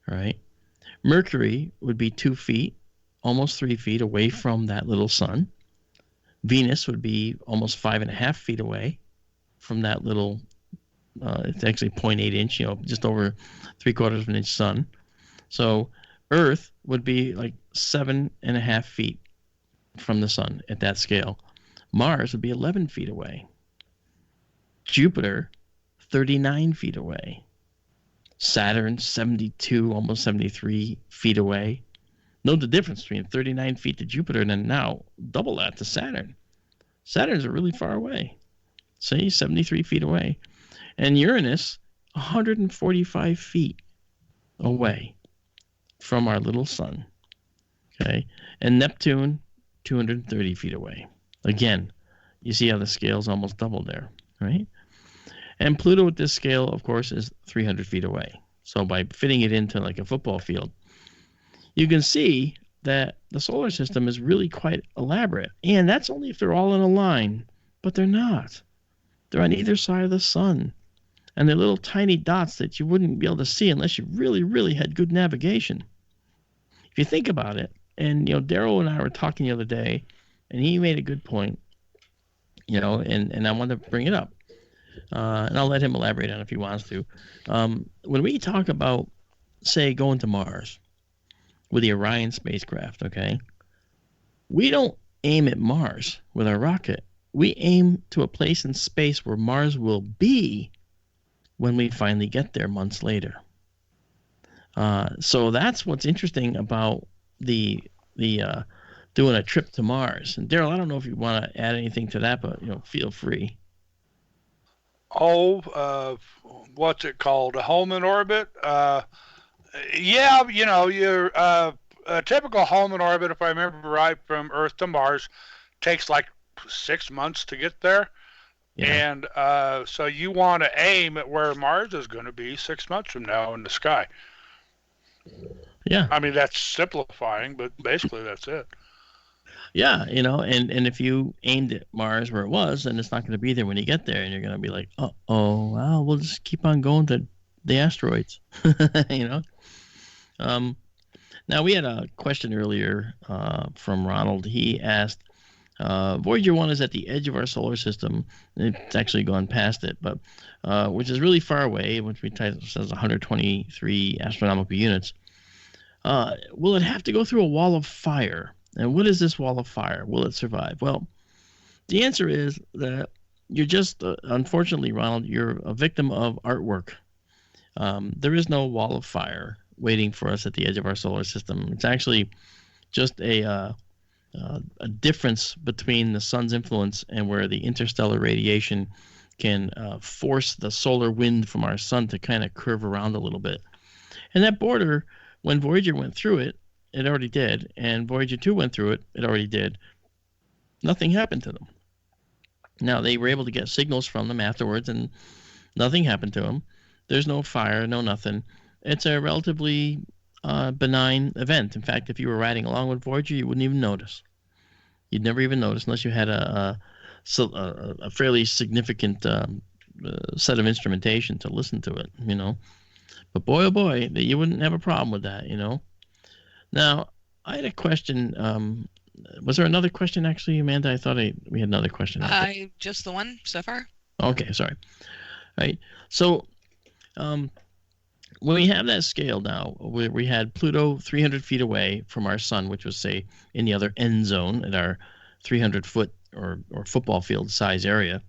All right. Mercury would be 2 feet, almost 3 feet away from that little sun. Venus would be almost 5.5 feet away from that little, it's actually 0.8 inch, just over 3/4 of an inch sun. So Earth would be like 7.5 feet from the sun at that scale. Mars would be 11 feet away. Jupiter, 39 feet away. Saturn, 72, almost 73 feet away. Note the difference between 39 feet to Jupiter and then now double that to Saturn. Saturn's really far away. Say 73 feet away. And Uranus, 145 feet away from our little sun. Okay. And Neptune, 230 feet away. Again, you see how the scale's almost doubled there, right? And Pluto at this scale, of course, is 300 feet away. So by fitting it into like a football field, you can see that the solar system is really quite elaborate. And that's only if they're all in a line, but they're not. They're on either side of the sun. And they're little tiny dots that you wouldn't be able to see unless you really, really had good navigation. If you think about it, and Daryl and I were talking the other day, and he made a good point, and I wanted to bring it up. And I'll let him elaborate on it if he wants to. When we talk about, say, going to Mars with the Orion spacecraft, okay, we don't aim at Mars with our rocket. We aim to a place in space where Mars will be when we finally get there months later. So that's what's interesting about the doing a trip to Mars. And Daryl, I don't know if you want to add anything to that, but feel free. What's it called? A home in orbit? Yeah, you're a typical home in orbit, if I remember right, from Earth to Mars, takes like 6 months to get there. Yeah. And so you want to aim at where Mars is going to be 6 months from now in the sky. Yeah. I mean, that's simplifying, but basically that's it. Yeah, and if you aimed at Mars where it was, then it's not going to be there when you get there, and you're going to be like, well, we'll just keep on going to the asteroids, Now, we had a question earlier from Ronald. He asked, Voyager 1 is at the edge of our solar system. It's actually gone past it, but which is really far away, which says 123 astronomical units. Will it have to go through a wall of fire? And what is this wall of fire? Will it survive? Well, the answer is that you're just, unfortunately, Ronald, you're a victim of artwork. There is no wall of fire waiting for us at the edge of our solar system. It's actually just a difference between the sun's influence and where the interstellar radiation can force the solar wind from our sun to kind of curve around a little bit. And that border, when Voyager went through it, it already did. And Voyager 2 went through it, it already did. Nothing happened to them. Now, they were able to get signals from them afterwards, and nothing happened to them. There's no fire, no nothing. It's a relatively benign event. In fact, if you were riding along with Voyager, you wouldn't even notice. You'd never even notice unless you had a fairly significant set of instrumentation to listen to it, But boy, oh boy, you wouldn't have a problem with that, Now, I had a question. Was there another question, actually, Amanda? I thought we had another question. Just the one so far. Okay, sorry. All right. So, when we have that scale now, we had Pluto 300 feet away from our sun, which was, say, in the other end zone at our 300-foot or football field size area.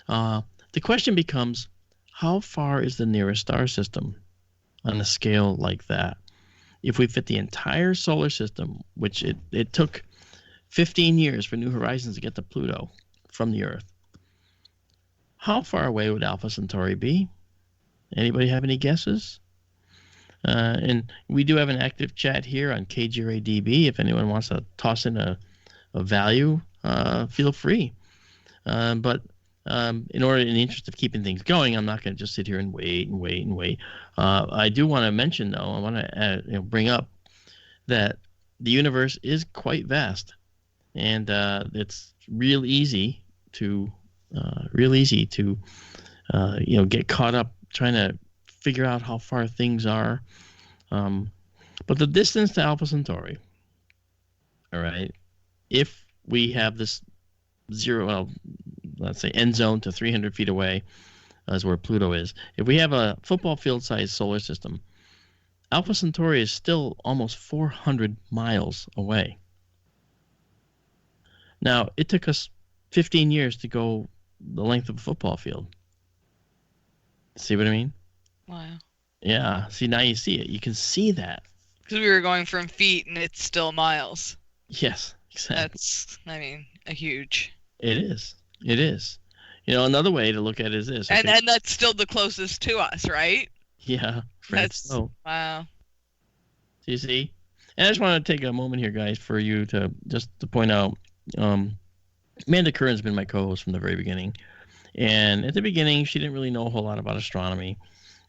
The question becomes, how far is the nearest star system on a scale like that? If we fit the entire solar system, which it took 15 years for New Horizons to get to Pluto from the Earth, how far away would Alpha Centauri be? Anybody have any guesses? And we do have an active chat here on KGRA-DB. If anyone wants to toss in a value, feel free. But in the interest of keeping things going, I'm not going to just sit here and wait. I do want to mention, though, I want to bring up that the universe is quite vast, and it's real easy to get caught up trying to figure out how far things are. But the distance to Alpha Centauri, all right, if we have this let's say end zone to 300 feet away is where Pluto is. If we have a football field-sized solar system, Alpha Centauri is still almost 400 miles away. Now, it took us 15 years to go the length of a football field. See what I mean? Wow. Yeah. See, now you see it. You can see that. Because we were going from feet and it's still miles. Yes, exactly. That's, a huge. It is. It is. Another way to look at it is this. Okay? And that's still the closest to us, right? Yeah. Wow. So you see? And I just want to take a moment here, guys, for you to point out, Amanda Curran's been my co-host from the very beginning. And at the beginning, she didn't really know a whole lot about astronomy.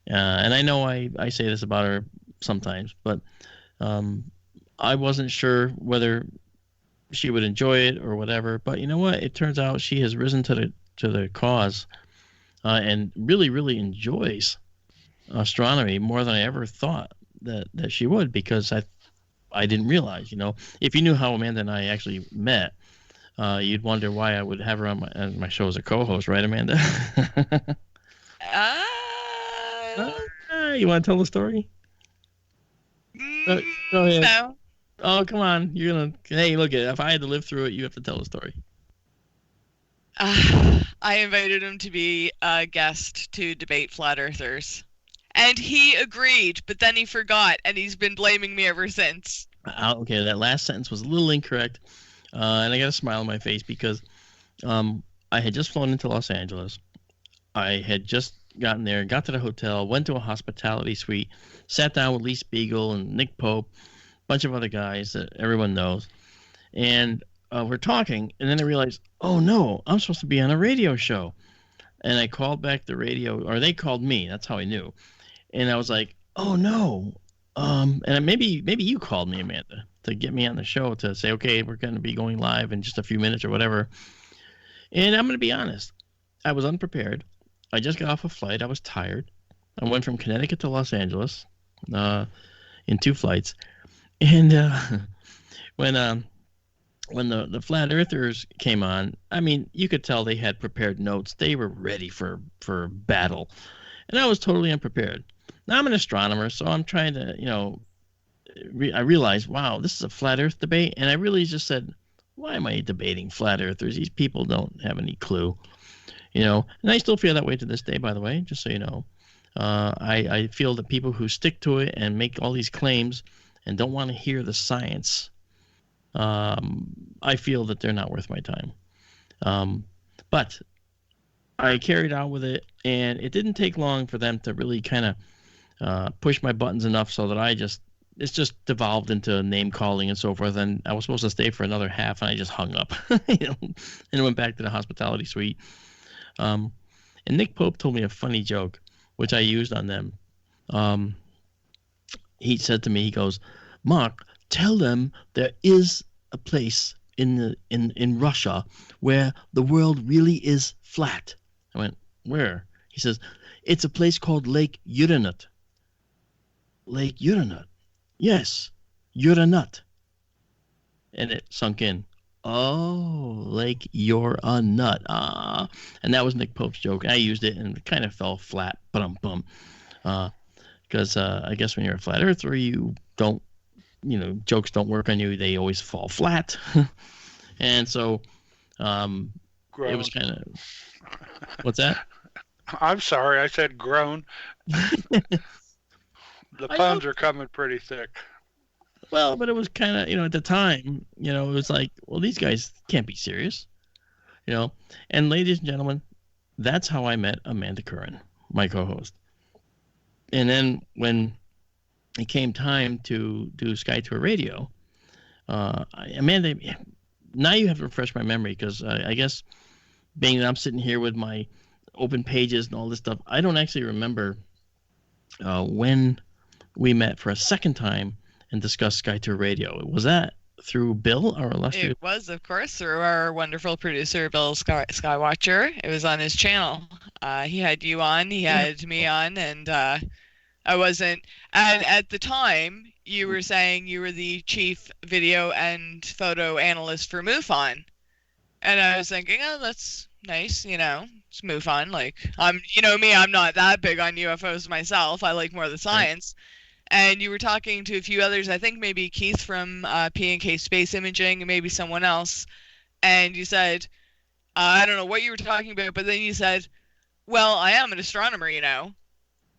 And I know I say this about her sometimes, but I wasn't sure whether she would enjoy it or whatever, but you know what? It turns out she has risen to the cause, and really, really enjoys astronomy more than I ever thought that she would, because I didn't realize, if you knew how Amanda and I actually met, you'd wonder why I would have her on my show as a co-host, right, Amanda? You want to tell the story? Go ahead. No. Oh, come on. Hey, look, if I had to live through it, you have to tell the story. I invited him to be a guest to debate flat earthers. And he agreed, but then he forgot, and he's been blaming me ever since. Okay, that last sentence was a little incorrect, and I got a smile on my face because I had just flown into Los Angeles. I had just gotten there, got to the hotel, went to a hospitality suite, sat down with Lee Spiegel and Nick Pope, a bunch of other guys that everyone knows, and we're talking, and then I realized, oh no, I'm supposed to be on a radio show. And I called back the radio, or they called me, that's how I knew. And I was like, oh no. And maybe you called me, Amanda, to get me on the show, to say, okay, we're going to be going live in just a few minutes or whatever. And I'm going to be honest, I was unprepared. I just got off a flight. I was tired. I went from Connecticut to Los Angeles in 2 flights. And when the Flat Earthers came on, I mean, you could tell they had prepared notes. They were ready for battle. And I was totally unprepared. Now I'm an astronomer, so I'm trying to, I realized, wow, this is a flat Earth debate. And I really just said, why am I debating flat Earthers? These people don't have any clue, And I still feel that way to this day, by the way, just so you know. I feel that people who stick to it and make all these claims and don't want to hear the science, I feel that they're not worth my time. But I carried on with it, and it didn't take long for them to really kind of push my buttons enough so that it's just devolved into name calling and so forth. And I was supposed to stay for another half, and I just hung up, and went back to the hospitality suite. And Nick Pope told me a funny joke, which I used on them. He said to me, he goes, Mark, tell them there is a place in Russia where the world really is flat. I went, where? He says, it's a place called Lake Uranut. Lake Uranut? Yes, Uranut. And it sunk in. Oh, Lake You're a Nut. Ah. And that was Nick Pope's joke. I used it and it kind of fell flat. Bum. Because I guess when you're a flat earther, you don't, jokes don't work on you. They always fall flat. And so it was kind of, what's that? I'm sorry, I said grown. The puns are coming pretty thick. Well, but it was kind of, at the time, it was like, well, these guys can't be serious, And ladies and gentlemen, that's how I met Amanda Curran, my co-host. And then when it came time to do Sky Tour Radio, Amanda, now you have to refresh my memory, because I guess being that I'm sitting here with my open pages and all this stuff, I don't actually remember when we met for a second time and discussed Sky Tour Radio. Was that through Bill, our illustrious? It was, of course, through our wonderful producer, Bill Skywatcher. It was on his channel. He had you on, he had me on, and I wasn't. And at the time, you were saying you were the chief video and photo analyst for MUFON. And I was thinking, oh, that's nice, it's MUFON. Like, I'm not that big on UFOs myself. I like more of the science. And you were talking to a few others, I think maybe Keith from P&K Space Imaging and maybe someone else. And you said, I don't know what you were talking about, but then you said, well, I am an astronomer, And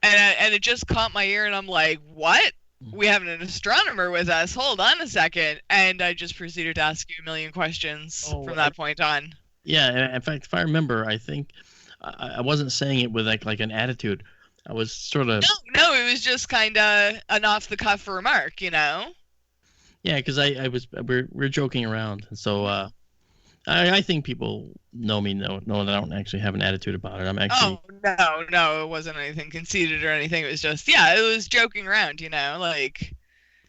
it just caught my ear, and I'm like, what? We have an astronomer with us. Hold on a second. And I just proceeded to ask you a million questions from that point on. Yeah, in fact, if I remember, I think I wasn't saying it with like an attitude. I was sort of... No, it was just kind of an off-the-cuff remark, Yeah, because we're joking around. So I think people know that I don't actually have an attitude about it. I'm actually... Oh, no, it wasn't anything conceited or anything. It was just, it was joking around, like...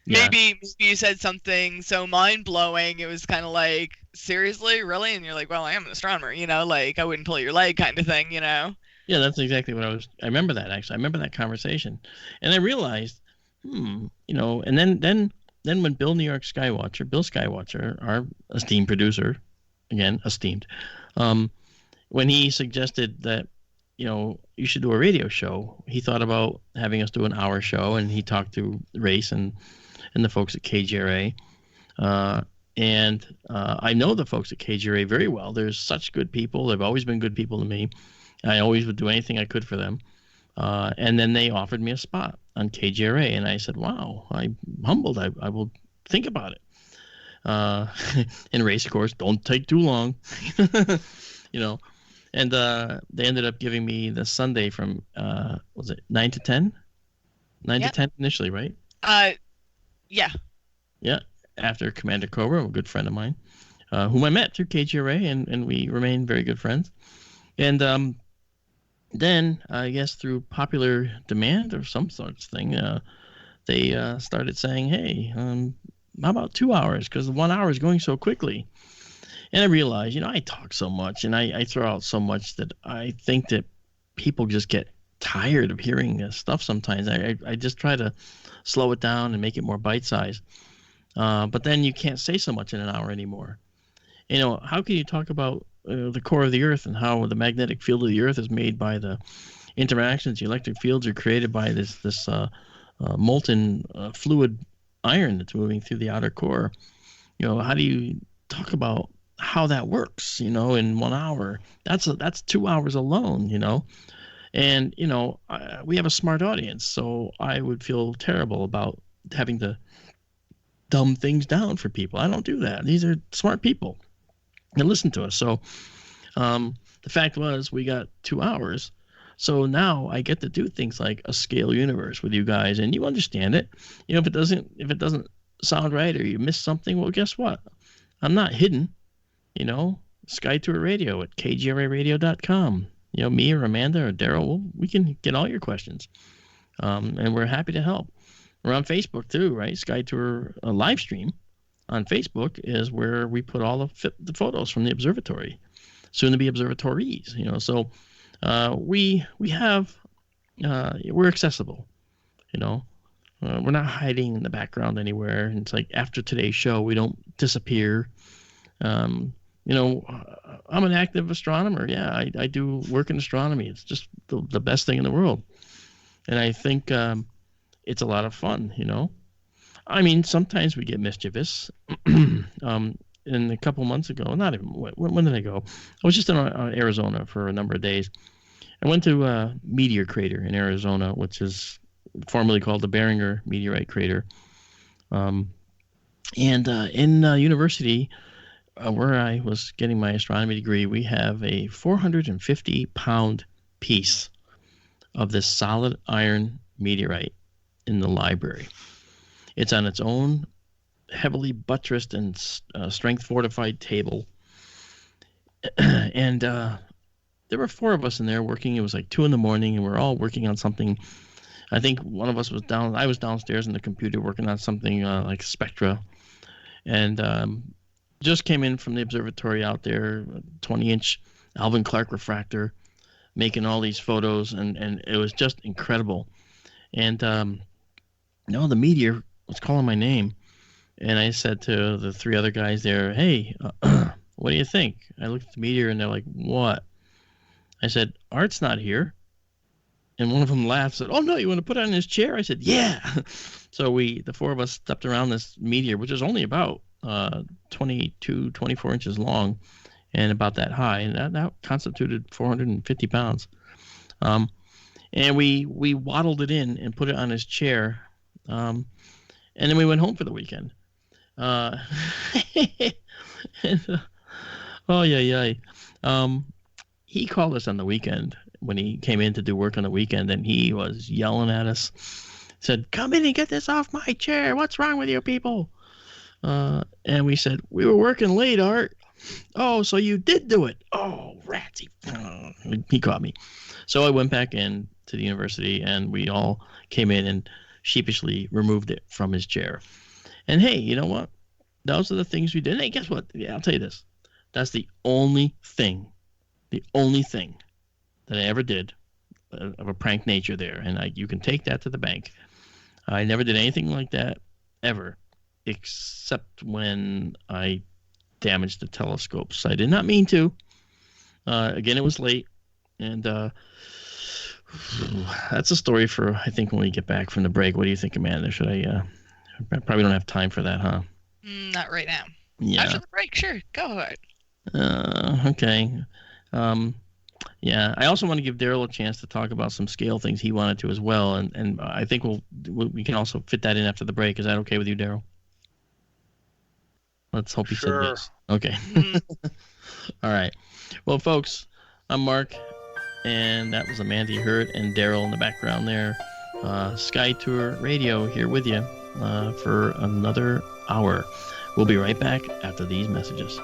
Yeah. Maybe you said something so mind-blowing, it was kind of like, seriously, really? And you're like, well, I am an astronomer, like I wouldn't pull your leg kind of thing, Yeah, that's exactly what I remember that, actually. I remember that conversation. And I realized, and then when Bill Skywatcher, our esteemed producer, again, esteemed, when he suggested that, you should do a radio show, he thought about having us do an hour show, and he talked to Race and the folks at KGRA. And I know the folks at KGRA very well. They're such good people. They've always been good people to me. I always would do anything I could for them. And then they offered me a spot on KGRA, and I said, wow, I'm humbled. I will think about it. And Race, of course, don't take too long. And they ended up giving me the Sunday from, was it 9 to 10? 9 to 10 initially, right? Yeah. Yeah, after Commander Cobra, a good friend of mine, whom I met through KGRA, and we remained very good friends. And then, I guess through popular demand or some sort of thing, they started saying, hey, how about 2 hours? Because 1 hour is going so quickly. And I realized, I talk so much and I throw out so much that I think that people just get tired of hearing this stuff sometimes. I just try to slow it down and make it more bite-sized. But then you can't say so much in an hour anymore. How can you talk about the core of the Earth and how the magnetic field of the Earth is made by the interactions? The electric fields are created by this molten fluid iron that's moving through the outer core. How do you talk about how that works, in 1 hour? That's 2 hours alone, and we have a smart audience, so I would feel terrible about having to dumb things down for people. I don't do that. These are smart people that listen to us. So the fact was, we got 2 hours, so now I get to do things like a scale universe with you guys, and you understand it. If it doesn't sound right or you miss something, well, guess what? I'm not hidden. Sky Tour Radio at kgraradio.com. Me or Amanda or Daryl, we can get all your questions. And we're happy to help. We're on Facebook too, right? Sky Tour live stream on Facebook is where we put all the photos from the observatory, soon to be observatories. So we have we're accessible. We're not hiding in the background anywhere. It's like after today's show, we don't disappear. I'm an active astronomer. Yeah, I do work in astronomy. It's just the best thing in the world. And I think it's a lot of fun, I mean, sometimes we get mischievous. And a couple months ago, not even, when did I go? I was just in Arizona for a number of days. I went to a meteor crater in Arizona, which is formerly called the Barringer Meteorite Crater. And in university, where I was getting my astronomy degree, we have a 450-pound piece of this solid iron meteorite in the library. It's on its own heavily buttressed and strength-fortified table. And there were 4 of us in there working. It was like 2 in the morning, and we're all working on something. I think one of us was I was downstairs in the computer working on something like spectra. And just came in from the observatory out there, 20-inch Alvin Clark refractor, making all these photos, and it was just incredible. And the meteor was calling my name, and I said to the 3 other guys there, hey, what do you think? I looked at the meteor, and they're like, what? I said, Art's not here. And one of them laughed, said, oh, no, you want to put it on his chair? I said, yeah. So the 4 of us stepped around this meteor, which is only about 22, 24 inches long and about that high. And that constituted 450 pounds. And we waddled it in and put it on his chair. And then we went home for the weekend. Oh, yeah. He called us on the weekend when he came in to do work on the weekend, and he was yelling at us. Said, come in and get this off my chair. What's wrong with you people? And we said, we were working late, Art. Oh, so you did do it. Oh, rats. He caught me. So I went back in to the university, and we all came in and sheepishly removed it from his chair. And hey, you know what? Those are the things we did. And hey, guess what? Yeah, I'll tell you this. That's the only thing that I ever did of a prank nature there. And you can take that to the bank. I never did anything like that ever, except when I damaged the telescopes. I did not mean to. Again, it was late. And that's a story for, I think, when we get back from the break. What do you think, Amanda? Should I probably don't have time for that, huh? Not right now. Yeah. After the break, sure. Go ahead. Okay. Yeah. I also want to give Daryl a chance to talk about some scale things he wanted to as well. And I think we can also fit that in after the break. Is that okay with you, Daryl? Let's hope he said yes. Okay. All right. Well, folks, I'm Mark. And that was Amanda you heard, and Daryl in the background there. Sky Tour Radio here with you for another hour. We'll be right back after these messages.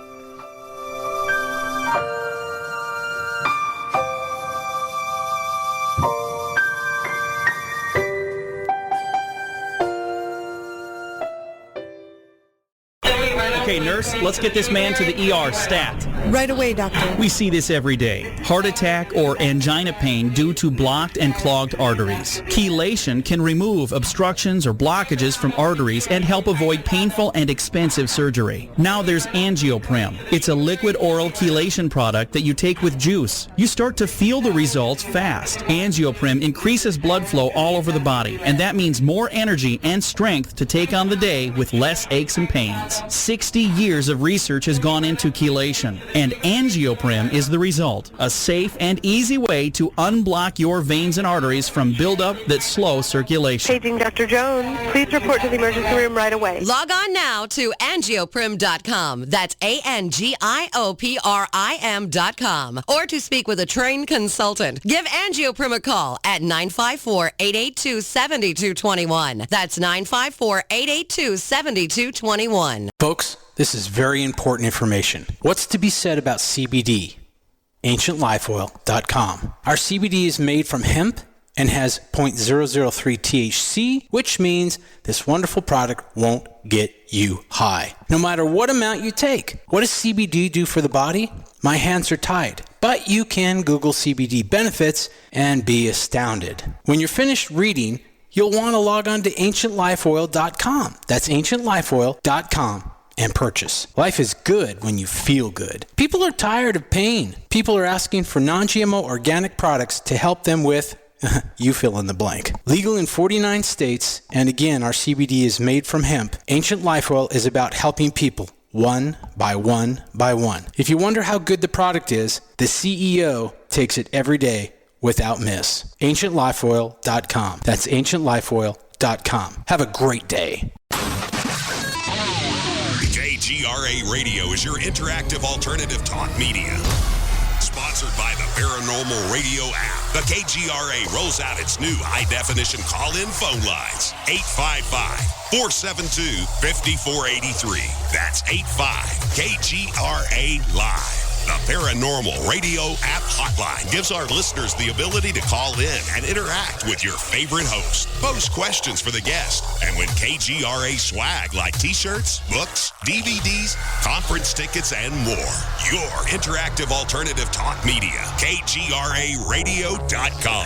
Okay, nurse, let's get this man to the ER stat. Right away, doctor. We see this every day. Heart attack or angina pain due to blocked and clogged arteries. Chelation can remove obstructions or blockages from arteries and help avoid painful and expensive surgery. Now there's Angioprim. It's a liquid oral chelation product that you take with juice. You start to feel the results fast. Angioprim increases blood flow all over the body, and that means more energy and strength to take on the day with less aches and pains. 60 years of research has gone into chelation, and Angioprim is the result. A safe and easy way to unblock your veins and arteries from buildup that slow circulation. Paging Dr. Jones. Please report to the emergency room right away. Log on now to angioprim.com. That's ANGIOPRIM.com. Or to speak with a trained consultant. Give Angioprim a call at 954-882-7221. That's 954-882-7221. Folks, this is very important information. What's to be said about CBD? AncientLifeOil.com. Our CBD is made from hemp and has 0.003 THC, which means this wonderful product won't get you high, no matter what amount you take. What does CBD do for the body? My hands are tied. But you can Google CBD benefits and be astounded. When you're finished reading, you'll want to log on to AncientLifeOil.com. That's AncientLifeOil.com. and purchase. Life is good when you feel good. People are tired of pain. People are asking for non-GMO organic products to help them with, you fill in the blank. Legal in 49 states, and again, our CBD is made from hemp. Ancient Life Oil is about helping people one by one by one. If you wonder how good the product is, the CEO takes it every day without miss. AncientLifeOil.com. That's AncientLifeOil.com. Have a great day. KGRA Radio is your interactive alternative talk media. Sponsored by the Paranormal Radio app. The KGRA rolls out its new high-definition call-in phone lines. 855-472-5483. That's 85-KGRA-LIVE. The Paranormal Radio app hotline gives our listeners the ability to call in and interact with your favorite host. Post questions for the guest. And win KGRA swag like t-shirts, books, DVDs, conference tickets, and more. Your interactive alternative talk media. KGRARadio.com.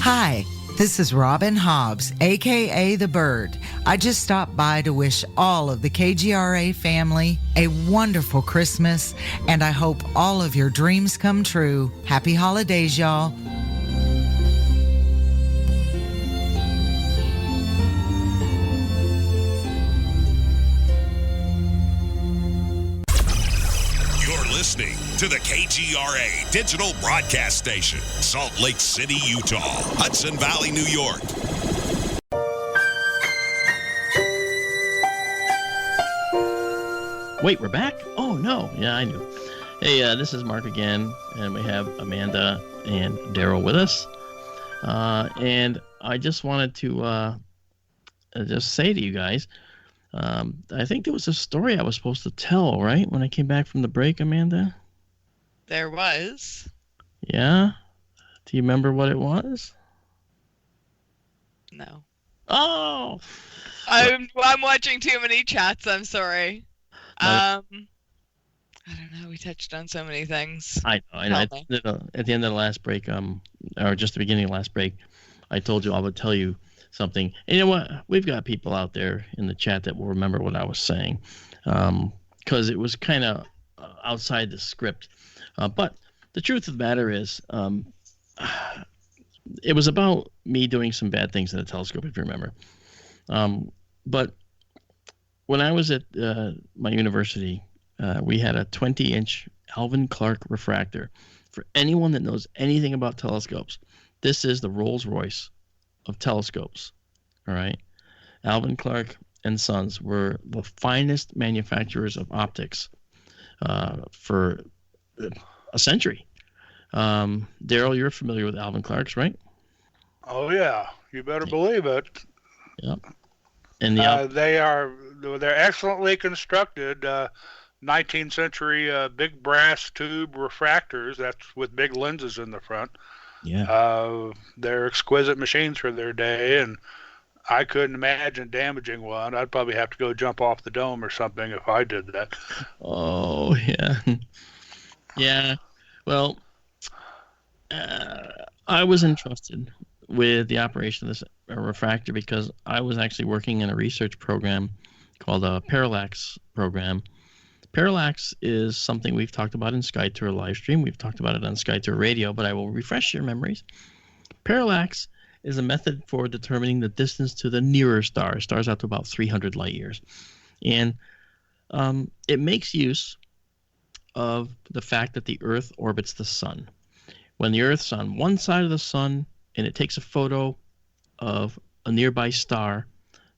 Hi, this is Robin Hobbs, aka The Bird. I just stopped by to wish all of the KGRA family a wonderful Christmas, and I hope all of your dreams come true. Happy holidays, y'all. Listening to the KGRA digital broadcast station, Salt Lake City, Utah, Hudson Valley, New York. Wait, we're back? Oh, no. Yeah, I knew. Hey, this is Mark again, and we have Amanda and Daryl with us. And I just wanted to just say to you guys, I think there was a story I was supposed to tell, right? When I came back from the break, Amanda? There was. Yeah? Do you remember what it was? No. Oh! I'm watching too many chats. I'm sorry. No. I don't know. We touched on so many things. I know. At the end of the last break, or just the beginning of the last break, I told you I would tell you something. And you know what? We've got people out there in the chat that will remember what I was saying, because it was kind of outside the script. But the truth of the matter is, it was about me doing some bad things in the telescope, if you remember. But when I was at my university, we had a 20-inch Alvin Clark refractor. For anyone that knows anything about telescopes, this is the Rolls-Royce of telescopes. All right, Alvin Clark and Sons were the finest manufacturers of optics for a century. Daryl, you're familiar with Alvin Clark's, right? Oh yeah, you better believe it. Yep. And they're excellently constructed 19th century big brass tube refractors. That's with big lenses in the front. Yeah. They're exquisite machines for their day, and I couldn't imagine damaging one. I'd probably have to go jump off the dome or something if I did that. Oh yeah. Yeah. Well, I was entrusted with the operation of this refractor because I was actually working in a research program called a Parallax program. Parallax is something we've talked about in SkyTour Livestream. We've talked about it on SkyTour Radio, but I will refresh your memories. Parallax is a method for determining the distance to the nearer stars out to about 300 light years. And it makes use of the fact that the Earth orbits the sun. When the Earth's on one side of the sun and it takes a photo of a nearby star,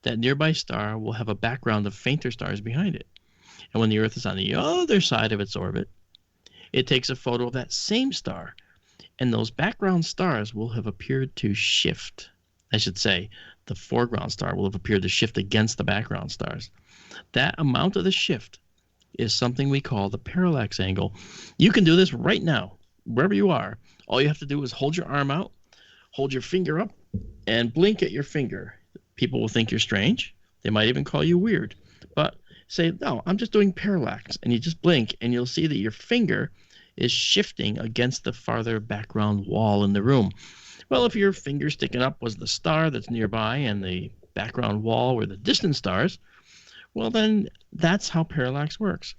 that nearby star will have a background of fainter stars behind it. And when the Earth is on the other side of its orbit, it takes a photo of that same star, and those background stars will have appeared to shift. I should say, the foreground star will have appeared to shift against the background stars. That amount of the shift is something we call the parallax angle. You can do this right now, wherever you are. All you have to do is hold your arm out, hold your finger up, and blink at your finger. People will think you're strange. They might even call you weird. But say, no, I'm just doing parallax. And you just blink, and you'll see that your finger is shifting against the farther background wall in the room. Well, if your finger sticking up was the star that's nearby and the background wall were the distant stars, well, then that's how parallax works.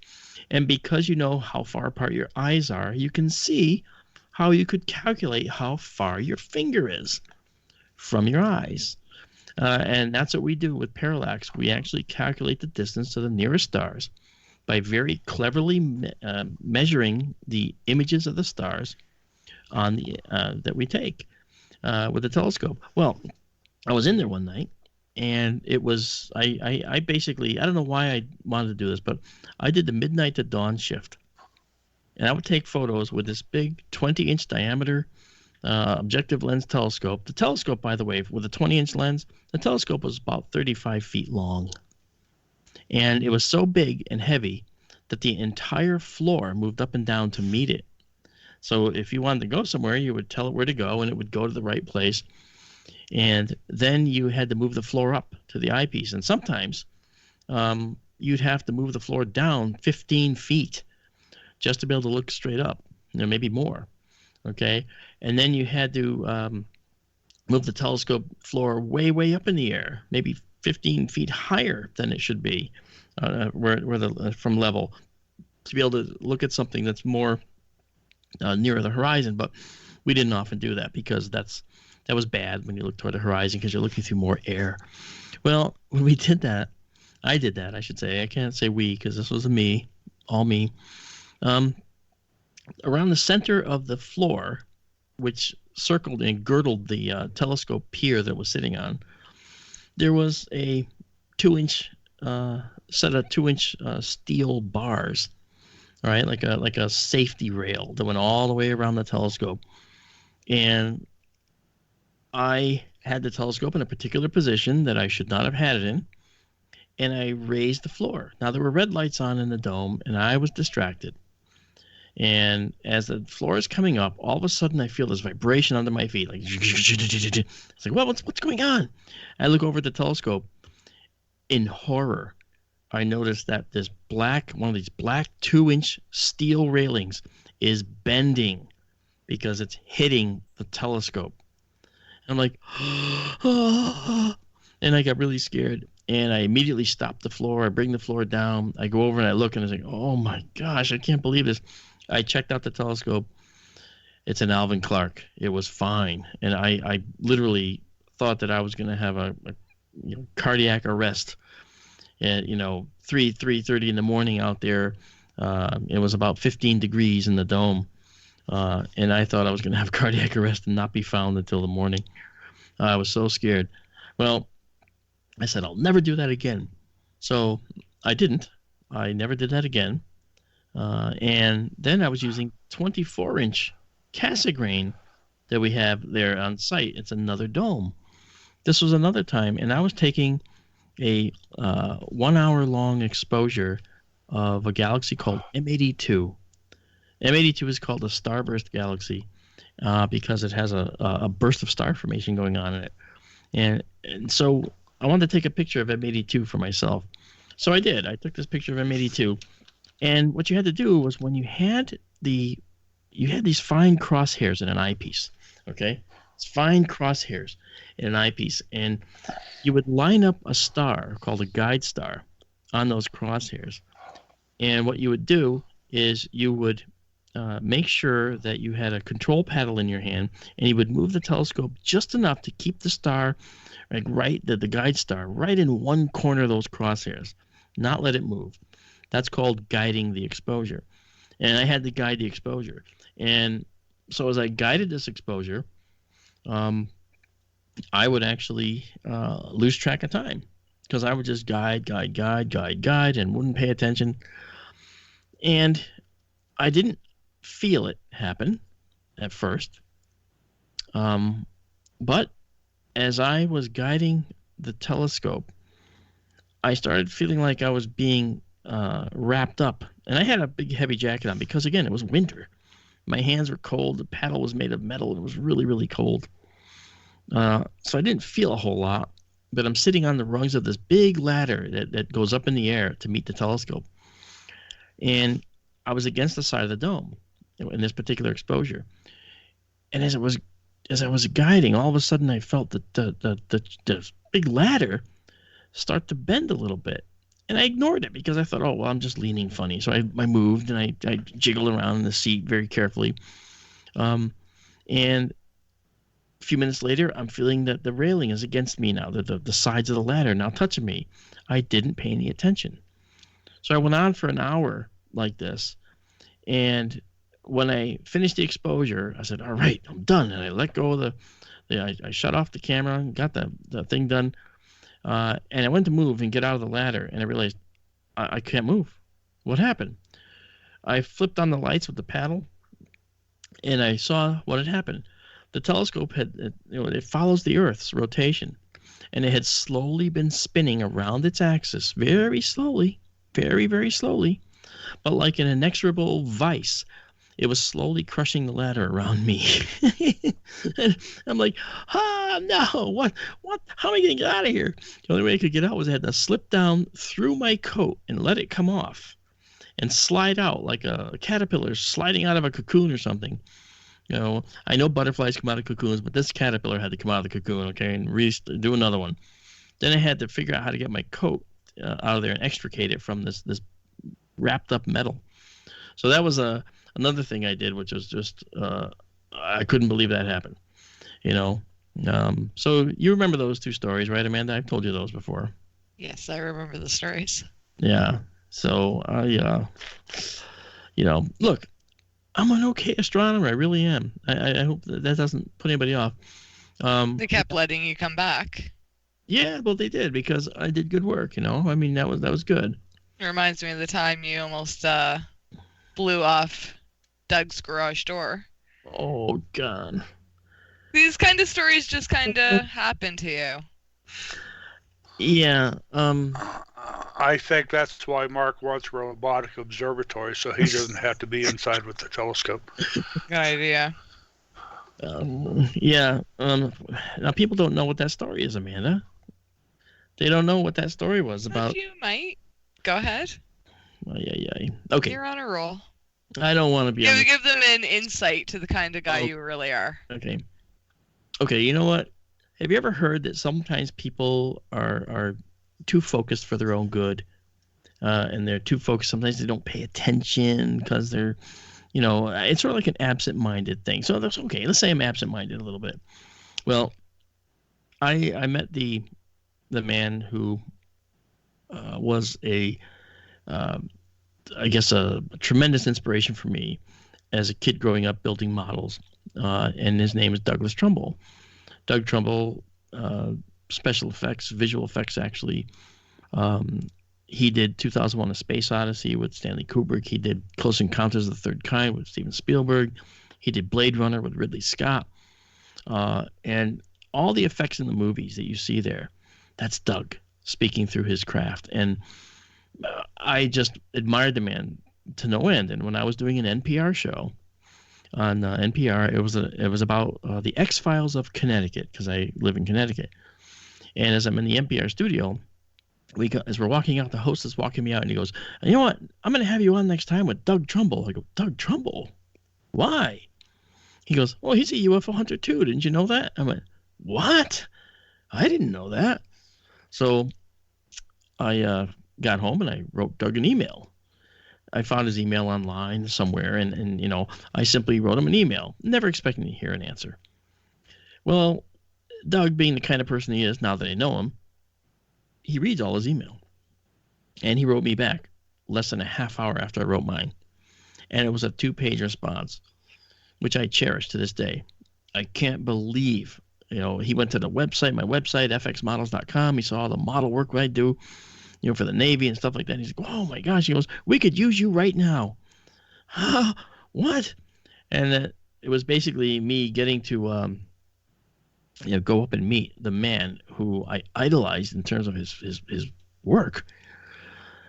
And because you know how far apart your eyes are, you can see how you could calculate how far your finger is from your eyes. And that's what we do with parallax. We actually calculate the distance to the nearest stars by very cleverly measuring the images of the stars on the that we take with the telescope. Well, I was in there one night, and it was I basically, I don't know why I wanted to do this, but I did the midnight to dawn shift, and I would take photos with this big 20-inch diameter objective lens telescope. The telescope, by the way, with a 20-inch lens, the telescope was about 35 feet long. And it was so big and heavy that the entire floor moved up and down to meet it. So if you wanted to go somewhere, you would tell it where to go, and it would go to the right place. And then you had to move the floor up to the eyepiece. And sometimes you'd have to move the floor down 15 feet just to be able to look straight up, maybe more. Okay, and then you had to move the telescope floor way, way up in the air, maybe 15 feet higher than it should be, from level, to be able to look at something that's more nearer the horizon. But we didn't often do that because that was bad when you look toward the horizon because you're looking through more air. Well, when we did that, I did that, I should say. I can't say we because this was all me. Around the center of the floor, which circled and girdled the telescope pier that was sitting on, there was a 2-inch set of 2-inch steel bars, all right, like a safety rail that went all the way around the telescope. And I had the telescope in a particular position that I should not have had it in, and I raised the floor. Now, there were red lights on in the dome, and I was distracted. And as the floor is coming up, all of a sudden I feel this vibration under my feet. Like, it's like, well, what's going on? I look over at the telescope. In horror, I noticed that this one of these black 2-inch steel railings is bending because it's hitting the telescope. I'm like, and I got really scared. And I immediately stop the floor. I bring the floor down. I go over and I look, and I was like, oh my gosh, I can't believe this. I checked out the telescope. It's an Alvin Clark. It was fine. And I literally thought that I was going to have a cardiac arrest at 3:30 in the morning out there. It was about 15 degrees in the dome. And I thought I was going to have cardiac arrest and not be found until the morning. I was so scared. Well, I said, I'll never do that again. So I didn't. I never did that again. And then I was using 24-inch Cassegrain that we have there on site. It's another dome. This was another time, and I was taking a 1 hour long exposure of a galaxy called M82. M82 is called a starburst galaxy because it has a burst of star formation going on in it. And so I wanted to take a picture of M82 for myself. So I did. I took this picture of M82. And what you had to do was when you had these fine crosshairs in an eyepiece, okay? It's fine crosshairs in an eyepiece. And you would line up a star called a guide star on those crosshairs. And what you would do is you would make sure that you had a control paddle in your hand, and you would move the telescope just enough to keep the star, the guide star, right in one corner of those crosshairs, not let it move. That's called guiding the exposure. And I had to guide the exposure. And so as I guided this exposure, I would actually lose track of time because I would just guide, and wouldn't pay attention. And I didn't feel it happen at first. But as I was guiding the telescope, I started feeling like I was being wrapped up. And I had a big heavy jacket on because, again, it was winter. My hands were cold. The paddle was made of metal. It was really, really cold. So I didn't feel a whole lot. But I'm sitting on the rungs of this big ladder that goes up in the air to meet the telescope. And I was against the side of the dome in this particular exposure. And as I was guiding, all of a sudden I felt the big ladder start to bend a little bit. And I ignored it because I thought, oh, well, I'm just leaning funny. So I moved and I jiggled around in the seat very carefully. And a few minutes later, I'm feeling that the railing is against me now. The sides of the ladder now touching me. I didn't pay any attention. So I went on for an hour like this. And when I finished the exposure, I said, all right, I'm done. And I let go of I shut off the camera and got the thing done. And I went to move and get out of the ladder, and I realized I can't move. What happened? I flipped on the lights with the paddle, and I saw what had happened. The telescope it follows the Earth's rotation, and it had slowly been spinning around its axis, very slowly, very, very slowly, but like an inexorable vice. It was slowly crushing the ladder around me. And I'm like, no, what, how am I going to get out of here? The only way I could get out was I had to slip down through my coat and let it come off and slide out like a caterpillar sliding out of a cocoon or something. I know butterflies come out of cocoons, but this caterpillar had to come out of the cocoon, okay, and do another one. Then I had to figure out how to get my coat out of there and extricate it from this wrapped up metal. So that was another thing I did, which was just I couldn't believe that happened. So you remember those two stories, right, Amanda? I've told you those before. Yes, I remember the stories. Yeah. So look, I'm an okay astronomer. I really am. I hope that doesn't put anybody off. They kept letting you come back. Yeah, well, they did because I did good work. I mean, that was good. It reminds me of the time you almost blew off Doug's garage door. Oh, God. These kind of stories just kind of happen to you. Yeah. I think that's why Mark wants a robotic observatory, so he doesn't have to be inside with the telescope. Good idea. Yeah. Now people don't know what that story is, Amanda. They don't know what that story was about. You might. Go ahead. Yeah. Okay. You're on a roll. I don't want to be. Give them an insight to the kind of guy you really are. Okay. You know what? Have you ever heard that sometimes people are too focused for their own good, and they're too focused? Sometimes they don't pay attention because they're, it's sort of like an absent-minded thing. So that's okay. Let's say I'm absent-minded a little bit. Well, I met the man who was a tremendous inspiration for me as a kid growing up building models, and his name is Douglas Trumbull. Doug Trumbull, special effects, visual effects actually. He did 2001: A Space Odyssey with Stanley Kubrick. He did Close Encounters of the Third Kind with Steven Spielberg. He did Blade Runner with Ridley Scott. And all the effects in the movies that you see there, that's Doug speaking through his craft. And I just admired the man to no end. And when I was doing an NPR show on NPR, it was about the X-Files of Connecticut, because I live in Connecticut. And as I'm in the NPR studio, as we're walking out, the host is walking me out, and he goes, "You know what? I'm going to have you on next time with Doug Trumbull." I go, "Doug Trumbull? Why?" He goes, "Well, he's a UFO hunter too. Didn't you know that?" I went, "What? I didn't know that." So I got home and I wrote Doug an email. I found his email online somewhere, and I simply wrote him an email, never expecting to hear an answer. Well, Doug, being the kind of person he is, now that I know him, he reads all his email. And he wrote me back less than a half hour after I wrote mine. And it was a 2-page response, which I cherish to this day. I can't believe, he went to the website, my website, fxmodels.com. He saw all the model work I do, for the Navy and stuff like that. He's like, "Oh my gosh," he goes, "we could use you right now." What? And it was basically me getting to, go up and meet the man who I idolized in terms of his work.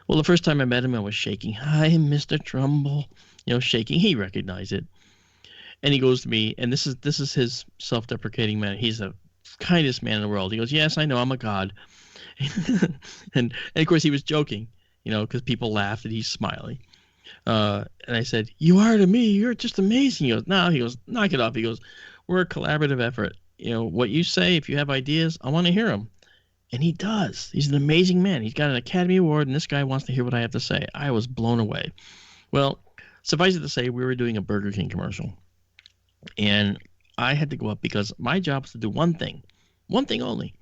Well, the first time I met him, I was shaking. "Hi, Mr. Trumbull," shaking. He recognized it. And he goes to me, and this is his self-deprecating man. He's the kindest man in the world. He goes, "Yes, I know, I'm a god." and of course he was joking, because people laughed and he's smiling. And I said, "You are to me. You're just amazing." He goes, "No," he goes, "knock it off." He goes, "We're a collaborative effort. What you say, if you have ideas, I want to hear them." And he does. He's an amazing man. He's got an Academy Award, and this guy wants to hear what I have to say. I was blown away. Well, suffice it to say, we were doing a Burger King commercial. And I had to go up because my job was to do one thing only.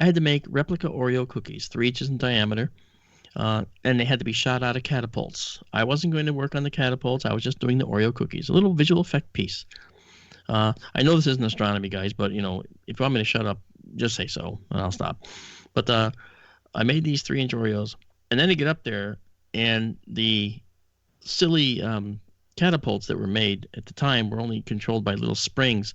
I had to make replica Oreo cookies, 3 inches in diameter, and they had to be shot out of catapults. I wasn't going to work on the catapults. I was just doing the Oreo cookies, a little visual effect piece. I know this isn't astronomy, guys, but, if you want me to shut up, just say so, and I'll stop. But I made these 3-inch Oreos, and then to get up there, and the silly catapults that were made at the time were only controlled by little springs,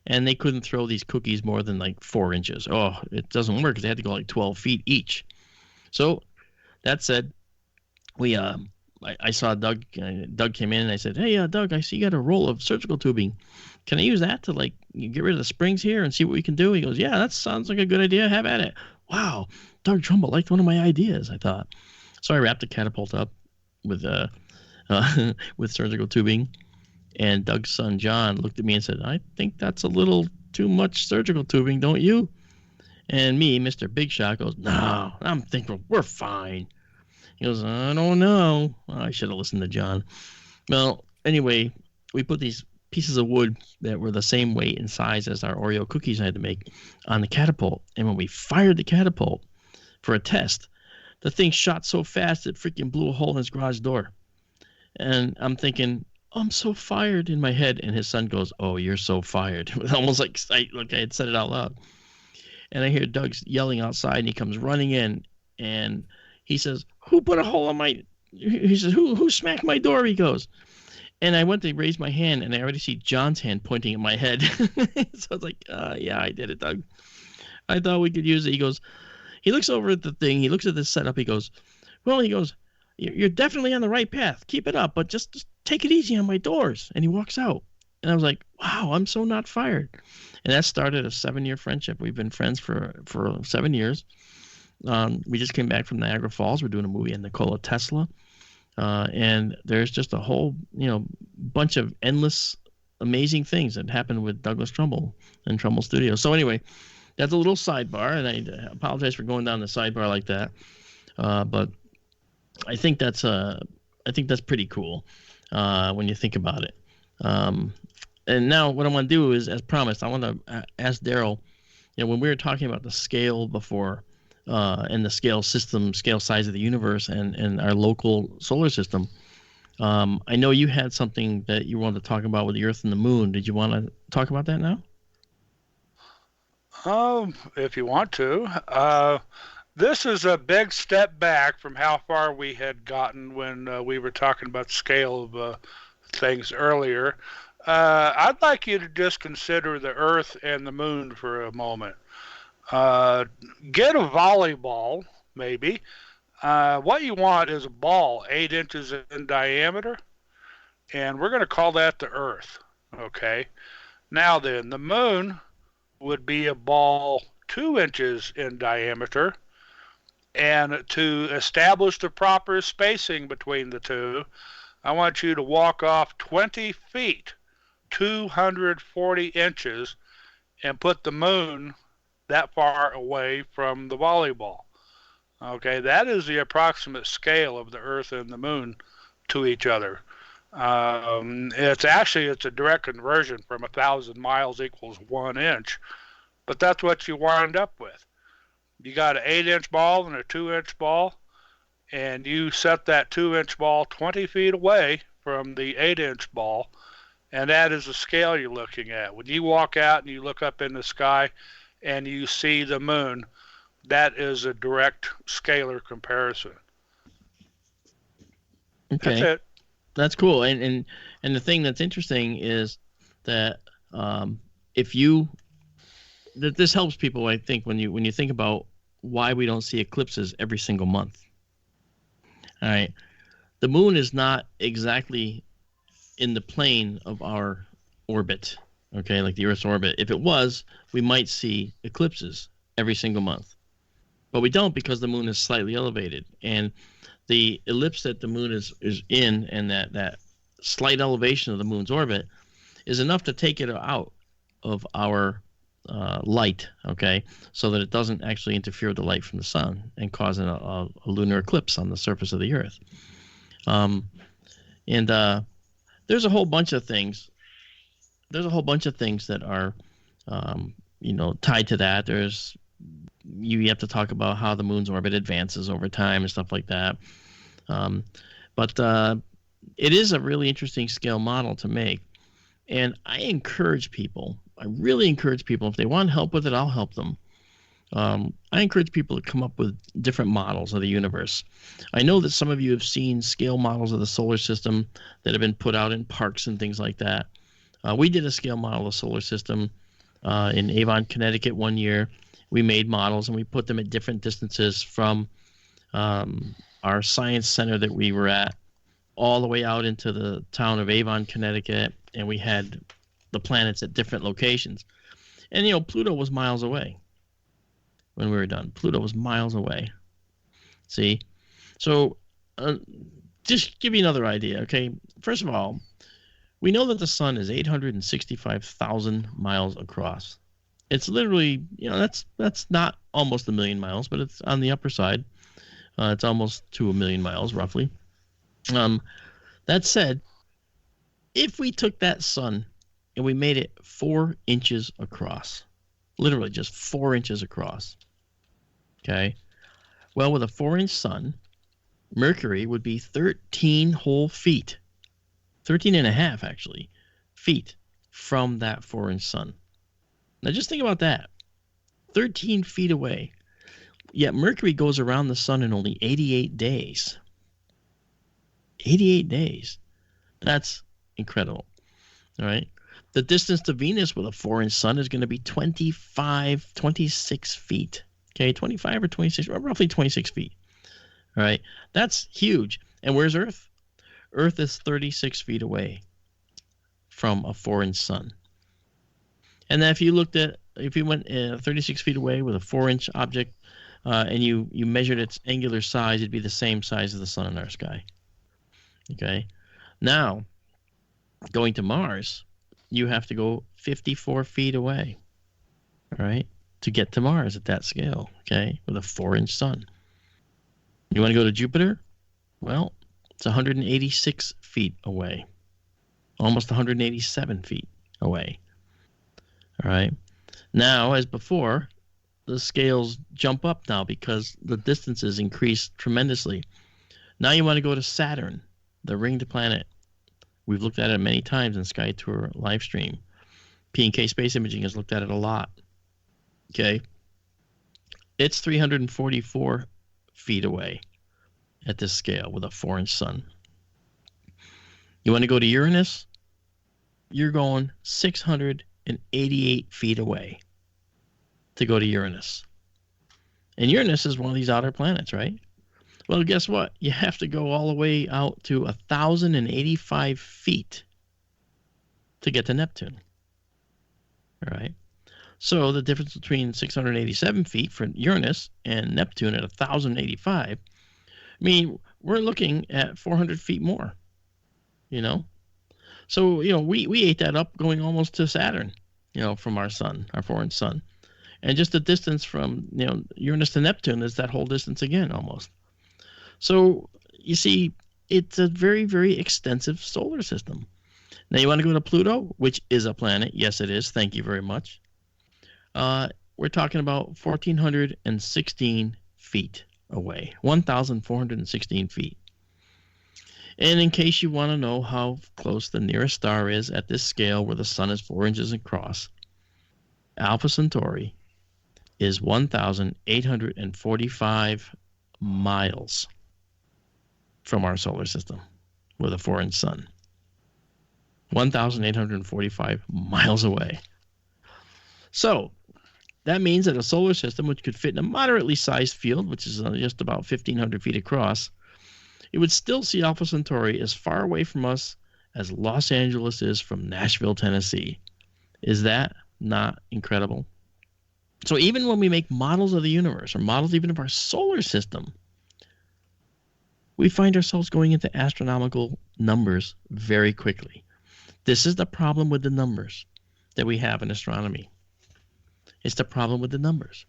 and they couldn't throw these cookies more than like 4 inches. Oh, it doesn't work, because they had to go like 12 feet each. So that said, I saw Doug. Doug came in, and I said, "Hey, Doug, I see you got a roll of surgical tubing. Can I use that to get rid of the springs here and see what we can do?" He goes, "Yeah, that sounds like a good idea. Have at it." Wow, Doug Trumbull liked one of my ideas, I thought. So I wrapped the catapult up with surgical tubing, and Doug's son John looked at me and said, "I think that's a little too much surgical tubing, don't you?" And me, Mr. Big Shot, goes, "No, I'm thinking we're fine." He goes, "I don't know." I should have listened to John. Well, anyway, we put these pieces of wood that were the same weight and size as our Oreo cookies I had to make on the catapult. And when we fired the catapult for a test, the thing shot so fast it freaking blew a hole in his garage door. And I'm thinking, "I'm so fired," in my head. And his son goes, "Oh, you're so fired." It was almost like I had said it out loud. And I hear Doug yelling outside, and he comes running in, and he says, "Who put a hole in my..." He says, Who smacked my door?" He goes. And I went to raise my hand, and I already see John's hand pointing at my head. So I was like, "Yeah, I did it, Doug. I thought we could use it." He goes, He looks over at the thing. He looks at the setup. He goes, you're definitely on the right path. Keep it up, but just take it easy on my doors. And he walks out. And I was like, wow, I'm so not fired. And that started a 7-year friendship. We've been friends for 7 years. We just came back from Niagara Falls. We're doing a movie on Nikola Tesla. And there's just a whole, bunch of endless, amazing things that happened with Douglas Trumbull and Trumbull Studios. So anyway, that's a little sidebar, and I apologize for going down the sidebar like that. But I think that's pretty cool when you think about it. And now what I want to do is, as promised, I want to ask Daryl, when we were talking about the scale before, and the scale size of the universe and our local solar system, I know you had something that you wanted to talk about with the Earth and the Moon. Did you want to talk about that now? If you want to. This is a big step back from how far we had gotten when we were talking about the scale of things earlier. I'd like you to just consider the Earth and the Moon for a moment. Get a volleyball, maybe. What you want is a ball 8 inches in diameter, and we're going to call that the Earth. Okay. Now then, the Moon would be a ball 2 inches in diameter, and to establish the proper spacing between the two, I want you to walk off 20 feet, 240 inches, and put the Moon that far away from the volleyball. Okay, that is the approximate scale of the Earth and the Moon to each other. It's a direct conversion from 1,000 miles equals 1 inch, but that's what you wind up with. You got an 8-inch ball and a 2-inch ball, and you set that 2-inch ball 20 feet away from the 8-inch ball, and that is the scale you're looking at. When you walk out and you look up in the sky and you see the Moon, that is a direct scalar comparison. Okay. That's it. That's cool. And the thing that's interesting is that this helps people, I think, when you think about why we don't see eclipses every single month. All right. The Moon is not exactly in the plane of our orbit, okay, like the Earth's orbit. If it was, we might see eclipses every single month. But we don't, because the Moon is slightly elevated. And the ellipse that the Moon is in, and that slight elevation of the Moon's orbit, is enough to take it out of our light, okay, so that it doesn't actually interfere with the light from the sun and cause a lunar eclipse on the surface of the Earth. There's a whole bunch of things. There's a whole bunch of things that are, tied to that. You have to talk about how the Moon's orbit advances over time and stuff like that. But it is a really interesting scale model to make. And I really encourage people, if they want help with it, I'll help them. I encourage people to come up with different models of the universe. I know that some of you have seen scale models of the solar system that have been put out in parks and things like that. We did a scale model of the solar system in Avon, Connecticut one year. We made models and we put them at different distances from our science center that we were at all the way out into the town of Avon, Connecticut, and we had the planets at different locations. And, Pluto was miles away when we were done. Pluto was miles away. See? So just give you another idea, okay? First of all, we know that the sun is 865,000 miles across. It's literally, that's not almost 1 million miles, but it's on the upper side. It's almost to 1 million miles, roughly. That said, if we took that sun and we made it 4 inches across, literally just 4 inches across, okay? Well, with a 4-inch sun, Mercury would be 13 whole feet, 13 and a half, actually, feet from that 4-inch sun. Now, just think about that. 13 feet away. Yet Mercury goes around the sun in only 88 days. 88 days. That's incredible. All right. The distance to Venus with a 4-inch sun is going to be 26 feet. Okay, 25 or 26, roughly 26 feet. All right, that's huge. And where's Earth? Earth is 36 feet away from a 4-inch sun. And then if you went 36 feet away with a 4-inch object and you measured its angular size, it'd be the same size as the sun in our sky. Okay, now going to Mars, you have to go 54 feet away, all right, to get to Mars at that scale, okay, with a 4-inch sun. You want to go to Jupiter? Well, it's 186 feet away, almost 187 feet away. All right. Now, as before, the scales jump up now because the distances increase tremendously. Now you want to go to Saturn, the ringed planet. We've looked at it many times in Sky Tour live stream. P&K Space Imaging has looked at it a lot. Okay. It's 344 feet away at this scale with a 4-inch sun. You want to go to Uranus? You're going 688 feet away to go to Uranus. And Uranus is one of these outer planets, right? Well, guess what? You have to go all the way out to 1,085 feet to get to Neptune. All right. So the difference between 687 feet for Uranus and Neptune at 1,085, I mean, we're looking at 400 feet more, you know? So, you know, we ate that up going almost to Saturn, you know, from our sun, our 4-inch sun. And just the distance from, you know, Uranus to Neptune is that whole distance again almost. So, you see, it's a very, very extensive solar system. Now, you want to go to Pluto, which is a planet. Yes, it is. Thank you very much. We're talking about 1,416 feet away, 1,416 feet. And in case you want to know how close the nearest star is at this scale where the sun is 4 inches across, Alpha Centauri is 1,845 miles from our solar system with a 4-inch sun. 1,845 miles away. So that means that a solar system which could fit in a moderately sized field, which is just about 1,500 feet across, it would still see Alpha Centauri as far away from us as Los Angeles is from Nashville, Tennessee. Is that not incredible? So even when we make models of the universe or models even of our solar system, we find ourselves going into astronomical numbers very quickly. This is the problem with the numbers that we have in astronomy. It's the problem with the numbers.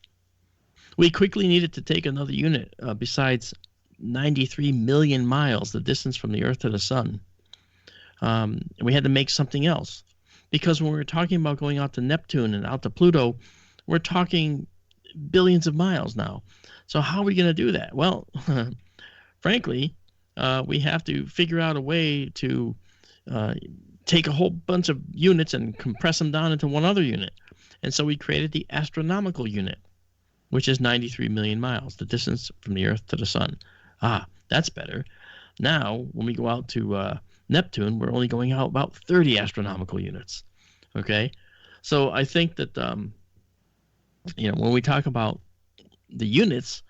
We quickly needed to take another unit besides 93 million miles, the distance from the Earth to the Sun. We had to make something else. Because when we were talking about going out to Neptune and out to Pluto, we're talking billions of miles now. So how are we going to do that? Well, frankly, we have to figure out a way to take a whole bunch of units and compress them down into one other unit. And so we created the astronomical unit, which is 93 million miles, the distance from the Earth to the Sun. Ah, that's better. Now, when we go out to Neptune, we're only going out about 30 astronomical units. Okay? So I think that, you know, when we talk about the units,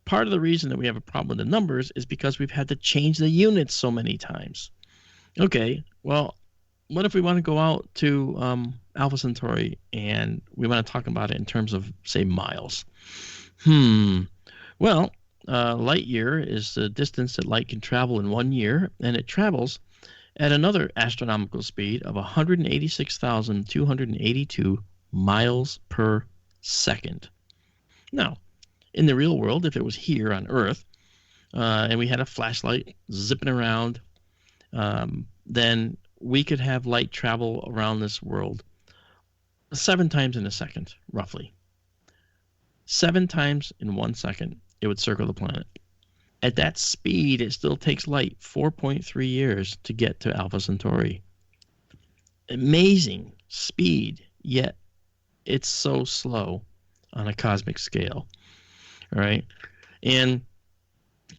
part of the reason that we have a problem with the numbers is because we've had to change the units so many times. Okay, well, what if we want to go out to Alpha Centauri and we want to talk about it in terms of, say, miles? Well, light year is the distance that light can travel in 1 year, and it travels at another astronomical speed of 186,282 miles per second. Now, in the real world, if it was here on Earth and we had a flashlight zipping around, then we could have light travel around this world 7 times in a second, roughly. 7 times in 1 second, it would circle the planet. At that speed, it still takes light 4.3 years to get to Alpha Centauri. Amazing speed, yet it's so slow on a cosmic scale. All right? And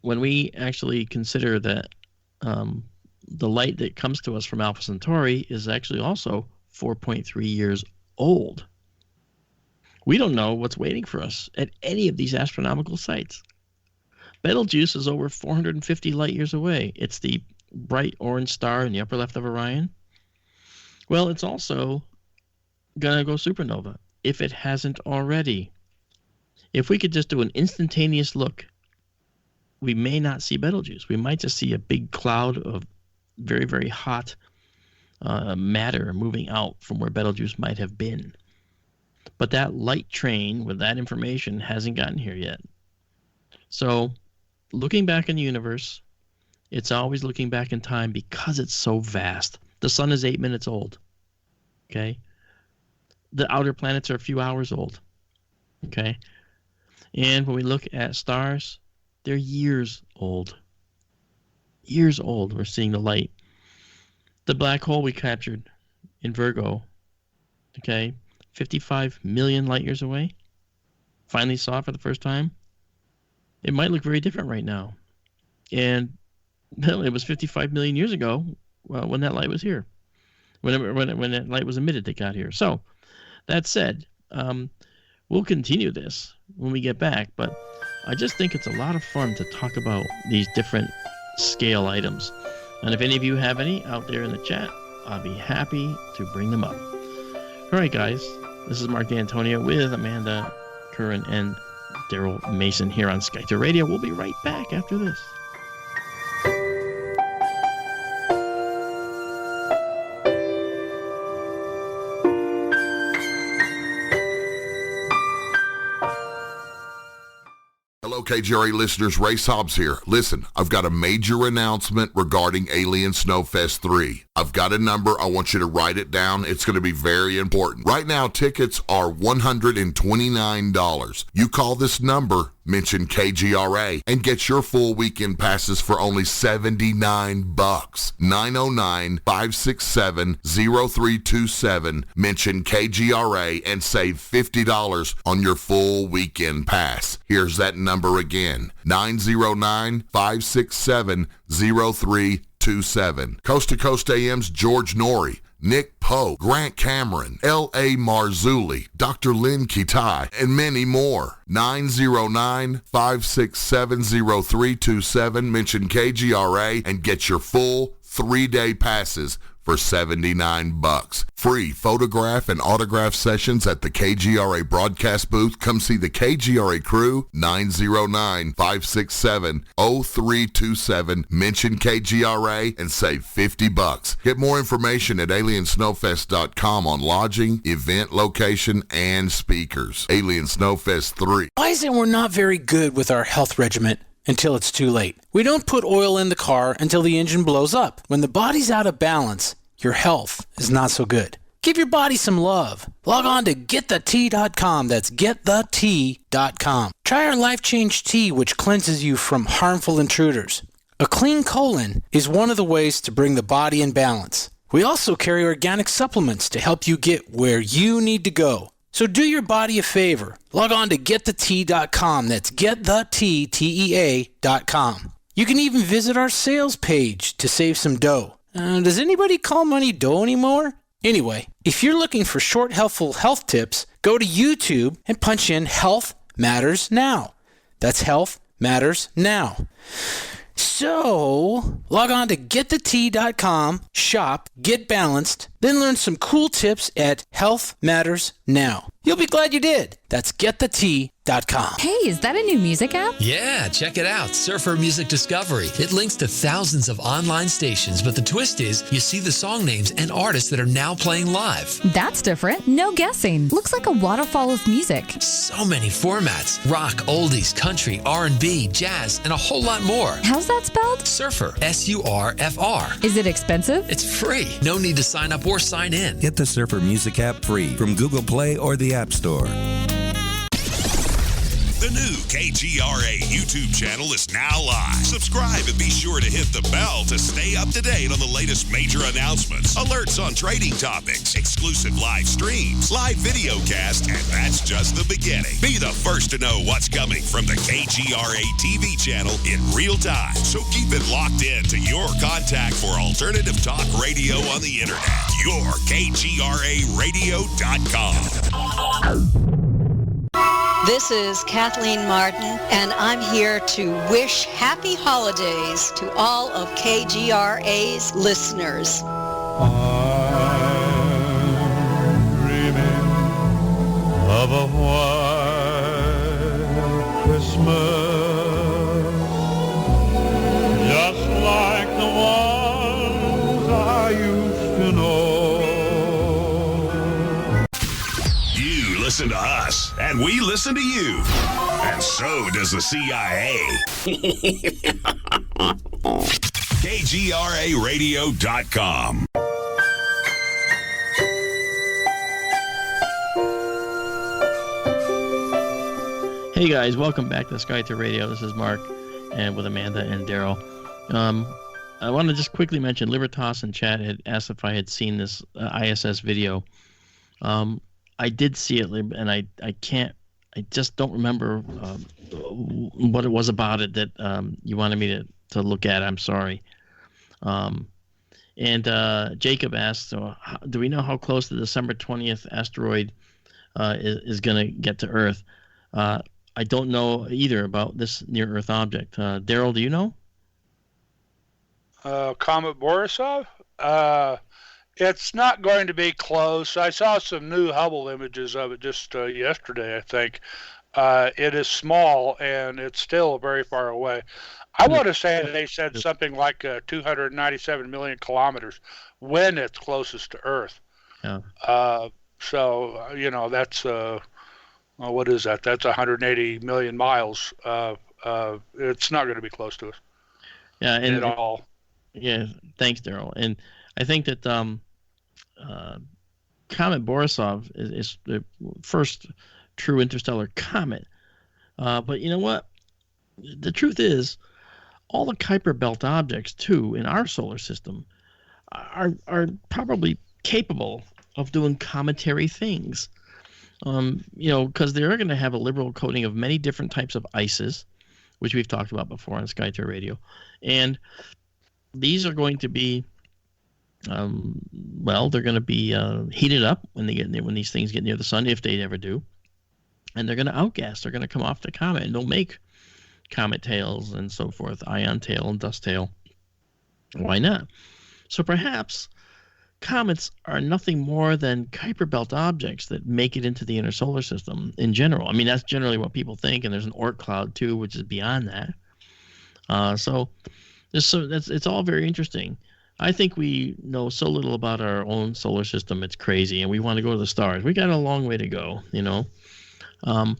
when we actually consider that the light that comes to us from Alpha Centauri is actually also 4.3 years old, We don't know what's waiting for us at any of these astronomical sites. Betelgeuse is over 450 light years away. It's the bright orange star in the upper left of Orion. Well, it's also going to go supernova, if it hasn't already. If we could just do an instantaneous look, we may not see Betelgeuse. We might just see a big cloud of very, very hot matter moving out from where Betelgeuse might have been. But that light train with that information hasn't gotten here yet. So, looking back in the universe, it's always looking back in time because it's so vast. The sun is 8 minutes old. Okay? The outer planets are a few hours old. Okay? And when we look at stars, they're years old. Years old, we're seeing the light. The black hole we captured in Virgo, okay, 55 million light years away, finally saw it for the first time. It might look very different right now. And it was 55 million years ago when that light was here. When that light was emitted that got here. So, that said, we'll continue this when we get back, but I just think it's a lot of fun to talk about these different scale items. And if any of you have any out there in the chat, I'll be happy to bring them up. All right, guys, this is Mark D'Antonio with Amanda Curran and Daryl Mason here on Skyter Radio. We'll be right back after this. Hello, KGRA listeners. Ray Hobbs here. Listen, I've got a major announcement regarding Alien Snowfest 3. I've got a number. I want you to write it down. It's going to be very important. Right now, tickets are $129. You call this number, mention KGRA, and get your full weekend passes for only $79. 909-567-0327. Mention KGRA and save $50 on your full weekend pass. Here's that number again, 909-567-0327. Coast to Coast AM's George Norrie, Nick Poe, Grant Cameron, L.A. Marzulli, Dr. Lynn Kitai, and many more. 909-567-0327. Mention KGRA and get your full 3-day passes for $79. Free photograph and autograph sessions at the KGRA broadcast booth. Come see the KGRA crew. 909-567-0327. Mention KGRA and save $50. Get more information at aliensnowfest.com on lodging, event location, and speakers. Alien Snowfest 3. Why is it we're not very good with our health regimen until it's too late? We don't put oil in the car until the engine blows up. When the body's out of balance, your health is not so good. Give your body some love. Log on to GetTheT.com. That's GetTheT.com. Try our Life Change Tea, which cleanses you from harmful intruders. A clean colon is one of the ways to bring the body in balance. We also carry organic supplements to help you get where you need to go. So do your body a favor. Log on to GetTheT.com. That's GetTheT.com. You can even visit our sales page to save some dough. Does anybody call money dough anymore? Anyway, if you're looking for short, helpful health tips, go to YouTube and punch in Health Matters Now. That's Health Matters Now. So, log on to GetTheT.com, shop, get balanced, then learn some cool tips at Health Matters Now. You'll be glad you did. That's GetTheT.com. Hey, is that a new music app? Yeah, check it out. Surfer Music Discovery. It links to thousands of online stations, but the twist is you see the song names and artists that are now playing live. That's different. No guessing. Looks like a waterfall of music. So many formats. Rock, oldies, country, R&B, jazz, and a whole lot more. How's that spelled? Surfer. S-U-R-F-R. Is it expensive? It's free. No need to sign up or sign in. Get the Surfer Music app free from Google Play or the App Store. The new KGRA YouTube channel is now live. Subscribe and be sure to hit the bell to stay up to date on the latest major announcements, alerts on trading topics, exclusive live streams, live video cast, and that's just the beginning. Be the first to know what's coming from the KGRA TV channel in real time. So keep it locked in to your contact for alternative talk radio on the internet. Your KGRAradio.com. This is Kathleen Martin, and I'm here to wish happy holidays to all of KGRA's listeners. Of a white Christmas, just like the ones I used to know. You listen to us, and we listen to you. And so does the CIA. KGRARadio.com. Hey guys, welcome back to SkyTer Radio. This is Mark, and with Amanda and Daryl. I want to just quickly mention Libertas in chat had asked if I had seen this ISS video. I did see it, and I just don't remember what it was about it that you wanted me to look at. I'm sorry. And Jacob asked, do we know how close the December 20th asteroid is going to get to Earth? I don't know either about this near-Earth object. Daryl, do you know? Comet Borisov? It's not going to be close. I saw some new Hubble images of it just yesterday, I think. It is small, and it's still very far away. I want to say they said something like 297 million kilometers when it's closest to Earth. Yeah. So, that's... what is that? That's 180 million miles. It's not going to be close to us. Yeah, and at all. Yeah, thanks, Daryl. And I think that Comet Borisov is the first true interstellar comet. But you know what? The truth is, all the Kuiper Belt objects, too, in our solar system are probably capable of doing cometary things. Because they're going to have a liberal coating of many different types of ices, which we've talked about before on SkyTer Radio. And these are going to be, they're going to be heated up when these things get near the sun, if they ever do. And they're going to outgas. They're going to come off the comet, and they'll make comet tails and so forth, ion tail and dust tail. Why not? So perhaps comets are nothing more than Kuiper Belt objects that make it into the inner solar system in general. I mean, that's generally what people think, and there's an Oort cloud too, which is beyond that. It's all very interesting. I think we know so little about our own solar system, it's crazy, and we want to go to the stars. We got a long way to go, I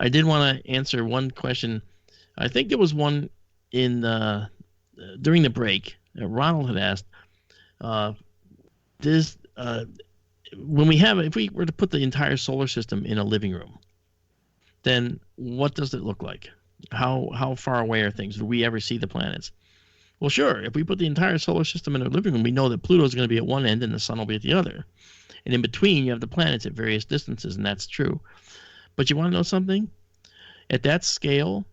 did want to answer one question. I think there was one in during the break. Ronald had asked, if we were to put the entire solar system in a living room, then what does it look like? How far away are things? Do we ever see the planets? Well, sure. If we put the entire solar system in a living room, we know that Pluto is going to be at one end and the sun will be at the other. And in between, you have the planets at various distances, and that's true. But you want to know something? At that scale,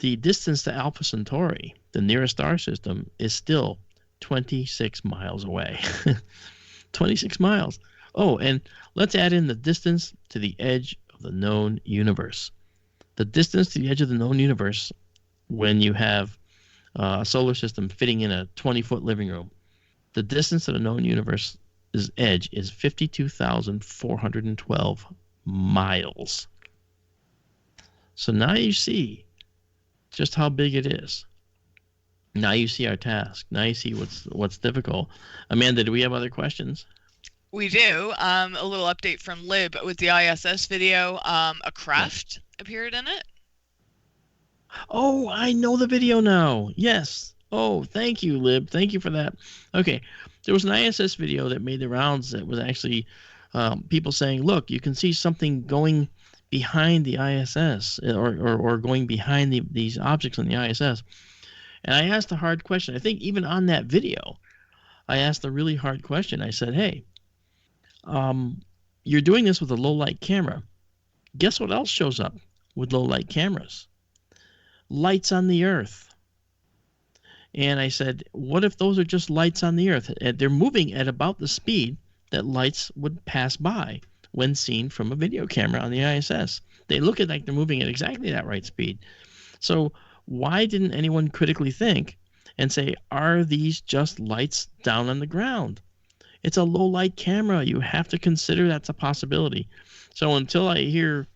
the distance to Alpha Centauri, the nearest star system, is still 26 miles away. 26 miles. Oh, and let's add in the distance to the edge of the known universe. The distance to the edge of the known universe, when you have a solar system fitting in a 20-foot living room, the distance to the known universe's edge is 52,412 miles. So now you see just how big it is. Now you see our task. Now you see what's difficult. Amanda, do we have other questions? We do. A little update from Lib with the ISS video. A craft appeared in it. Oh, I know the video now. Yes. Oh, thank you, Lib. Thank you for that. Okay. There was an ISS video that made the rounds that was actually people saying, look, you can see something going behind the ISS or going behind these objects on the ISS. And I asked a hard question. I think even on that video, I asked a really hard question. I said, hey, you're doing this with a low-light camera. Guess what else shows up with low-light cameras? Lights on the Earth. And I said, what if those are just lights on the Earth? They're moving at about the speed that lights would pass by when seen from a video camera on the ISS. They look at like they're moving at exactly that right speed. So why didn't anyone critically think and say, are these just lights down on the ground? It's a low light camera. You have to consider that's a possibility. So until I hear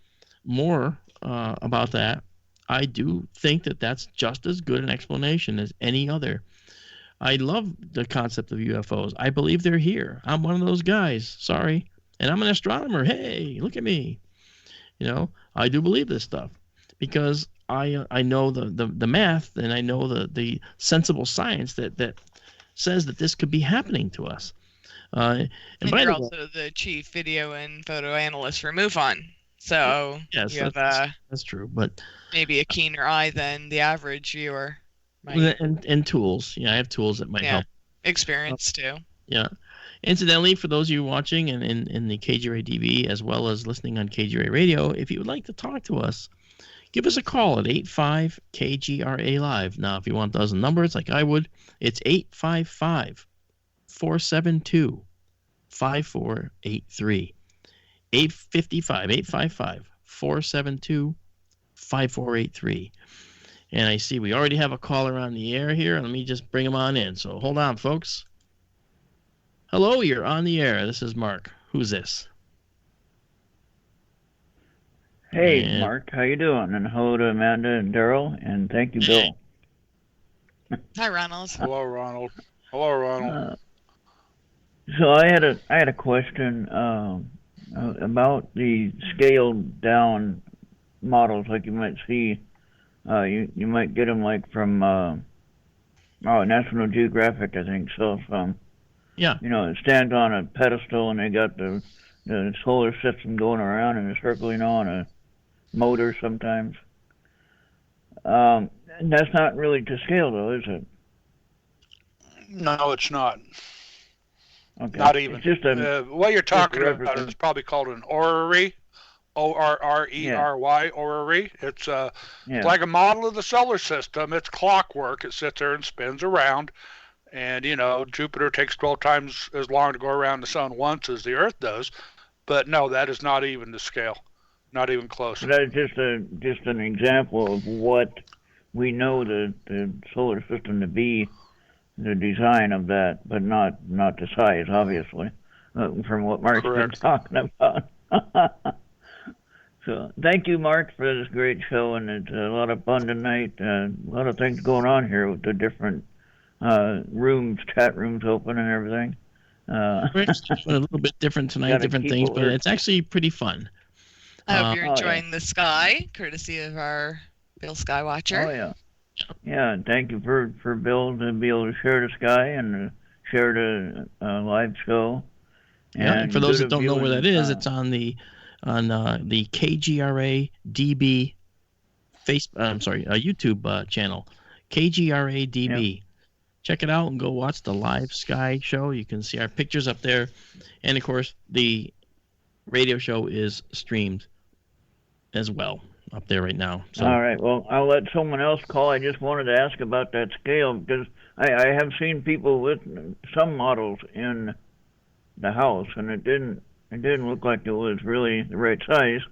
more about that, I do think that that's just as good an explanation as any other. I love the concept of UFOs. I believe they're here. I'm one of those guys. Sorry. And I'm an astronomer. Hey, look at me. You know, I do believe this stuff because I know the math and I know the sensible science that says that this could be happening to us. And you're also the chief video and photo analyst for MUFON. So yes, you have that's true. But maybe a keener eye than the average viewer. And tools. Yeah, I have tools that might help. Experience too. Yeah. Incidentally, for those of you watching and in the KGRA DB as well as listening on KGRA Radio, if you would like to talk to us, give us a call at 85-KGRA Live. Now, if you want those numbers like I would, it's 855-472-5483. 855-472-5483. And I see we already have a caller on the air here. Let me just bring him on in. So hold on, folks. Hello, you're on the air. This is Mark. Who's this? Hey, Mark. How you doing? And hello to Amanda and Daryl. And thank you, Bill. Hi, Ronald. Hello, Ronald. Hello, Ronald. So I had a question about the scaled down models, like you might see. You might get them like from National Geographic, I think. So yeah, you know, it stands on a pedestal and they got the solar system going around in a circle, you know, on a motor sometimes. And that's not really to scale, though, is it? No, it's not. Okay. Not even. It's just what you're talking about is probably called an orrery. O-R-R-E-R-Y, orrery. It's like a model of the solar system. It's clockwork. It sits there and spins around. And, you know, Jupiter takes 12 times as long to go around the sun once as the Earth does. But no, that is not even the scale. Not even close. That is just an example of what we know the solar system to be, the design of that, but not the size, obviously, from what Mark's been talking about. So thank you, Mark, for this great show, and it's a lot of fun tonight. A lot of things going on here with the different rooms, chat rooms open and everything. It's a little bit different tonight, different things, but it's actually pretty fun. I hope you're enjoying the sky, courtesy of our Bill Skywatcher. Oh, yeah. Yeah, and thank you for Bill to be able to share the sky and share the live show. And for those that don't know where that is, it's on the KGRA DB YouTube channel, KGRA DB. Yep. Check it out and go watch the live sky show. You can see our pictures up there, and of course the radio show is streamed as well up there right now. So. All right. Well, I'll let someone else call. I just wanted to ask about that scale because I have seen people with some models in the house, and it didn't look like it was really the right size.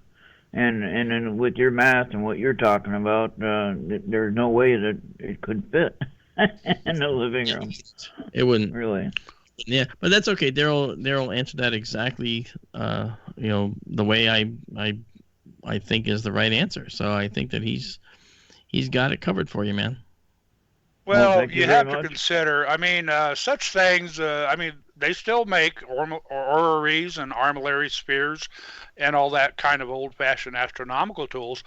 And then with your math and what you're talking about, there's no way that it could fit in the living room. It wouldn't really. Yeah, but that's okay. Daryl answered that exactly. The way I think is the right answer. So I think that he's got it covered for you, man. Well, you have to consider. I mean, such things. They still make orreries and armillary spheres and all that kind of old-fashioned astronomical tools.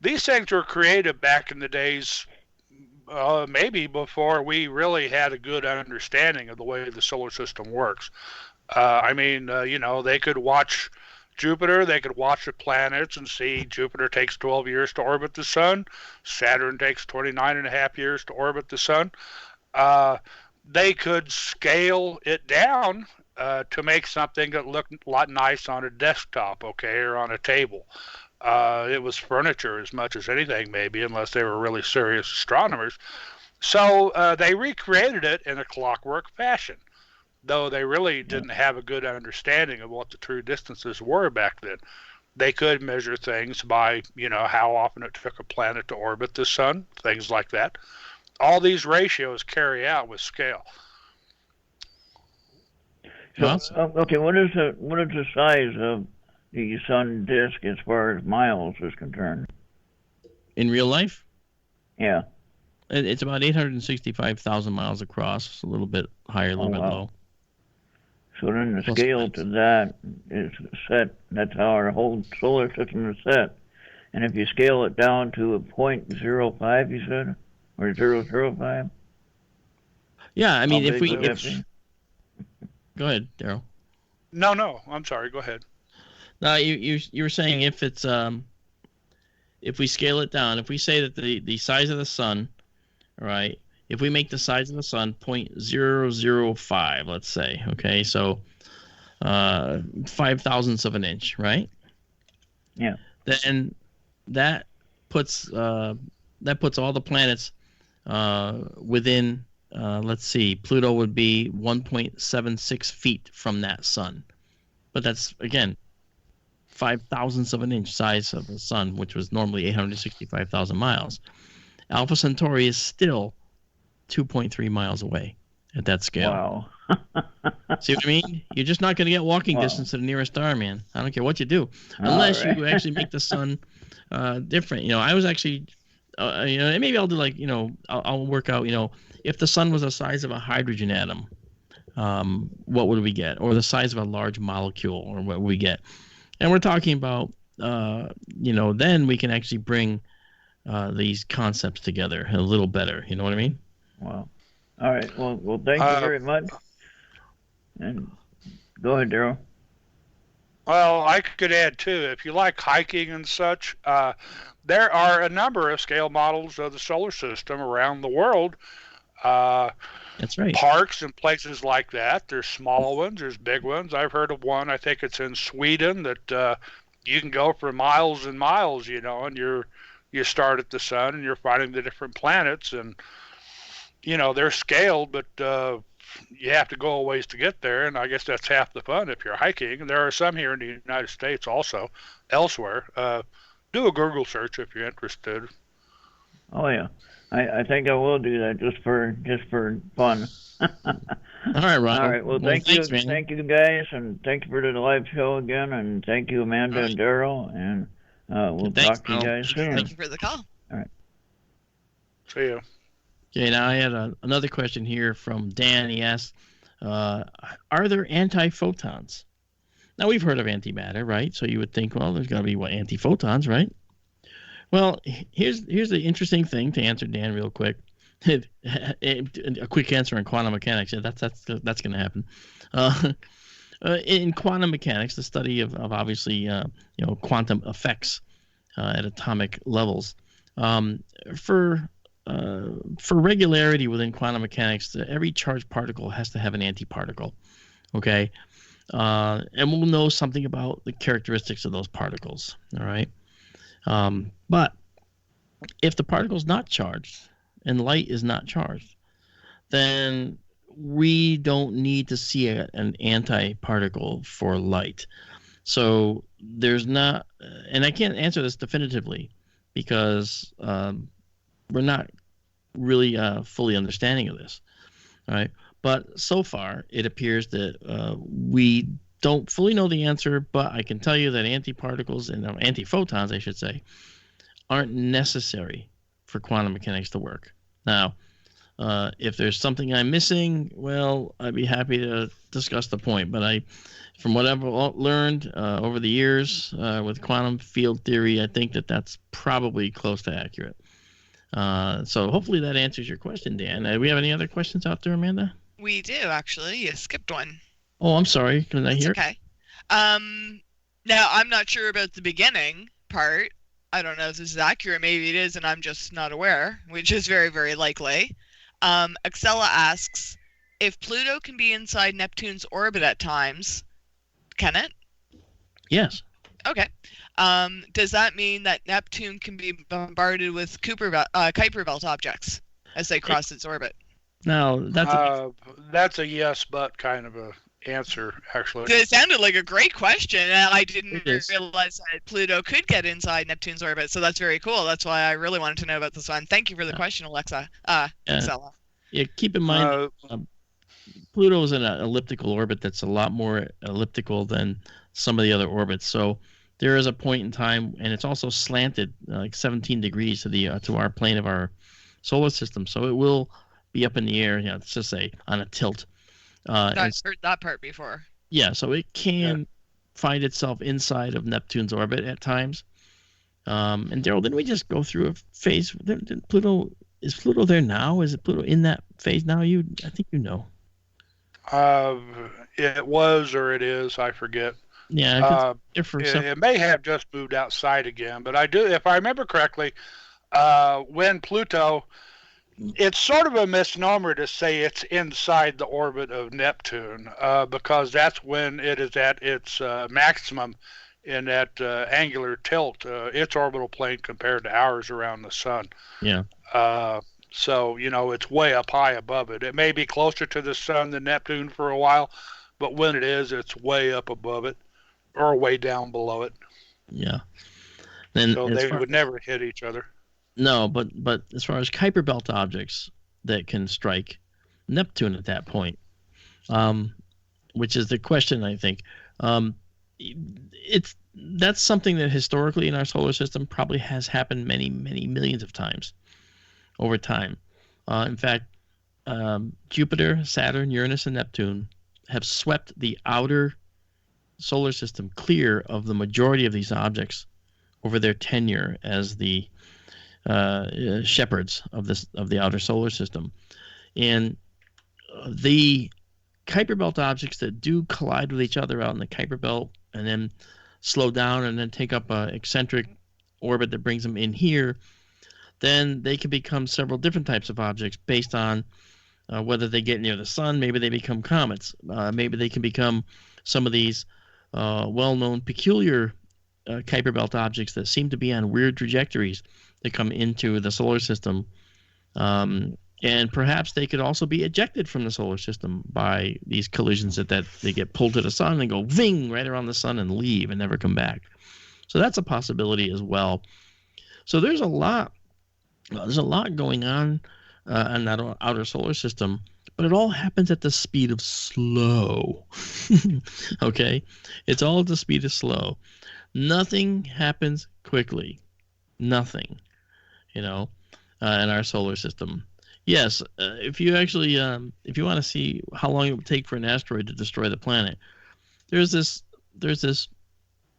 These things were created back in the days, maybe before we really had a good understanding of the way the solar system works. They could watch Jupiter, they could watch the planets and see Jupiter takes 12 years to orbit the sun. Saturn takes 29 and a half years to orbit the sun. They could scale it down to make something that looked a lot nice on a desktop, or on a table. It was furniture as much as anything, maybe, unless they were really serious astronomers. So they recreated it in a clockwork fashion, though they really didn't have a good understanding of what the true distances were back then. they could measure things by, how often it took a planet to orbit the sun, things like that. All these ratios carry out with scale. So, okay, what is the size of the sun disk as far as miles is concerned? In real life? Yeah. It's about 865,000 miles across, a little bit higher, a little bit low. So then the scale to that is set. That's how our whole solar system is set. And if you scale it down to a 0.05, you said, or 0.05? Yeah, I mean, if go ahead, Daryl. No, I'm sorry. Go ahead. No, you were saying if it's if we scale it down, if we say that the size of the sun, right? If we make the size of the sun 0.005, let's say, okay, so 5/1000ths of an inch, right? Yeah. Then that puts all the planets within. Let's see, Pluto would be 1.76 feet from that sun, but that's again 5/1000ths of an inch size of the sun, which was normally 865,000 miles. Alpha Centauri is still 2.3 miles away at that scale. Wow. See what I mean? You're just not going to get walking distance to the nearest star, man. I don't care what you do, unless you actually make the sun different. I was actually, and maybe I'll do like, I'll work out, if the sun was the size of a hydrogen atom, what would we get? Or the size of a large molecule, or what would we get? And we're talking about, then we can actually bring these concepts together a little better. You know what I mean? Wow. All right. Well, thank you very much. And go ahead, Daryl. Well, I could add too, if you like hiking and such, there are a number of scale models of the solar system around the world. That's right. Parks and places like that. There's small ones, there's big ones. I've heard of one, I think it's in Sweden, that you can go for miles and miles, and you start at the sun and you're finding the different planets, and they're scaled, but you have to go a ways to get there, and I guess that's half the fun if you're hiking. And there are some here in the United States also, elsewhere. Do a Google search if you're interested. Oh yeah, I think I will do that just for fun. All right, Ron. All right. Well, thanks, man. Thank you guys, and thank you for the live show again, and thank you, Amanda and Daryl, and we'll talk to you guys soon. Thank you for the call. All right. See you. Okay, now I had another question here from Dan. He asked, are there antiphotons? Now, we've heard of antimatter, right? So you would think, well, there's got to be antiphotons, right? Well, here's the interesting thing to answer Dan real quick. A quick answer on quantum mechanics. Yeah, that's going to happen. In quantum mechanics, the study of obviously quantum effects at atomic levels, for regularity within quantum mechanics, every charged particle has to have an antiparticle. Okay, and we'll know something about the characteristics of those particles. All right, but if the particle is not charged and light is not charged, then we don't need to see an antiparticle for light. So there's not, and I can't answer this definitively because we're not really fully understanding of this. All right. But so far, it appears that we don't fully know the answer, but I can tell you that antiparticles and antiphotons, I should say, aren't necessary for quantum mechanics to work. Now, if there's something I'm missing, well, I'd be happy to discuss the point. But from what I've learned over the years with quantum field theory, I think that that's probably close to accurate. So hopefully that answers your question, Dan. Do we have any other questions out there, Amanda? We do, actually. You skipped one. Oh, I'm sorry. Can I hear? Okay. Now, I'm not sure about the beginning part. I don't know if this is accurate. Maybe it is, and I'm just not aware, which is very, very likely. Axella asks, if Pluto can be inside Neptune's orbit at times, can it? Yes. Okay. Does that mean that Neptune can be bombarded with Kuiper Belt objects as they cross its orbit? No, that's a yes, but kind of a answer, actually. It sounded like a great question, and I didn't It is. realize that Pluto could get inside Neptune's orbit, so that's very cool. That's why I really wanted to know about this one. Thank you for the question, Alexa. Stella. Yeah, keep in mind, Pluto is in an elliptical orbit that's a lot more elliptical than some of the other orbits. So there is a point in time, and it's also slanted like 17 degrees to the to our plane of our solar system. So it will be up in the air, let's just say on a tilt. I've heard that part before. Yeah, so it can find itself inside of Neptune's orbit at times. And Daryl, didn't we just go through a phase? Is Pluto there now? Is it Pluto in that phase now? I think you know. It was or it is, I forget. Yeah, it may have just moved outside again, but I do, if I remember correctly, when Pluto, it's sort of a misnomer to say it's inside the orbit of Neptune, because that's when it is at its maximum in that angular tilt, its orbital plane compared to ours around the sun. Yeah. So, it's way up high above it. It may be closer to the sun than Neptune for a while, but when it is, it's way up above it or way down below it. Yeah. So they would never hit each other. No, but as far as Kuiper Belt objects that can strike Neptune at that point, which is the question, I think, that's something that historically in our solar system probably has happened many, many millions of times over time. In fact, Jupiter, Saturn, Uranus, and Neptune have swept the outer solar system clear of the majority of these objects over their tenure as the shepherds of the outer solar system. And the Kuiper Belt objects that do collide with each other out in the Kuiper Belt and then slow down and then take up an eccentric orbit that brings them in here, then they can become several different types of objects based on whether they get near the sun. Maybe they become comets. Maybe they can become some of these well-known peculiar Kuiper Belt objects that seem to be on weird trajectories that come into the solar system. And perhaps they could also be ejected from the solar system by these collisions that they get pulled to the sun and go ving right around the sun and leave and never come back. So that's a possibility as well. So there's a lot going on in that outer solar system, but it all happens at the speed of slow. Okay? It's all at the speed of slow. Nothing happens quickly. Nothing, in our solar system. Yes, if you actually, if you want to see how long it would take for an asteroid to destroy the planet, there's this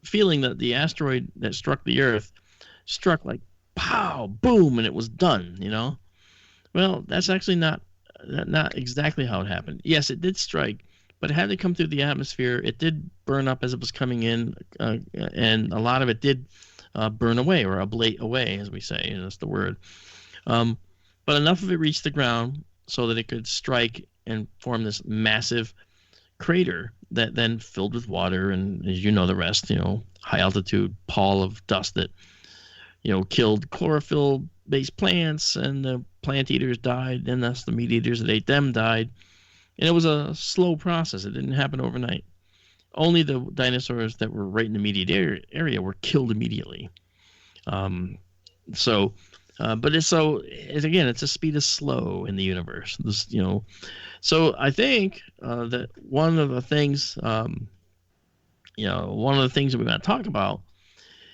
feeling that the asteroid that struck the Earth struck like pow, boom, and it was done. Well, that's actually not exactly how it happened. Yes, it did strike, but it had to come through the atmosphere. It did burn up as it was coming in, and a lot of it did burn away or ablate away, as we say. That's the word. But enough of it reached the ground so that it could strike and form this massive crater that then filled with water, and as you know the rest, high altitude pall of dust that, killed chlorophyll-based plants, and the plant eaters died, and thus the meat eaters that ate them died. And it was a slow process. It didn't happen overnight. Only the dinosaurs that were right in the immediate area were killed immediately. But it's a speed of slow in the universe. So I think that one of the things that we want to talk about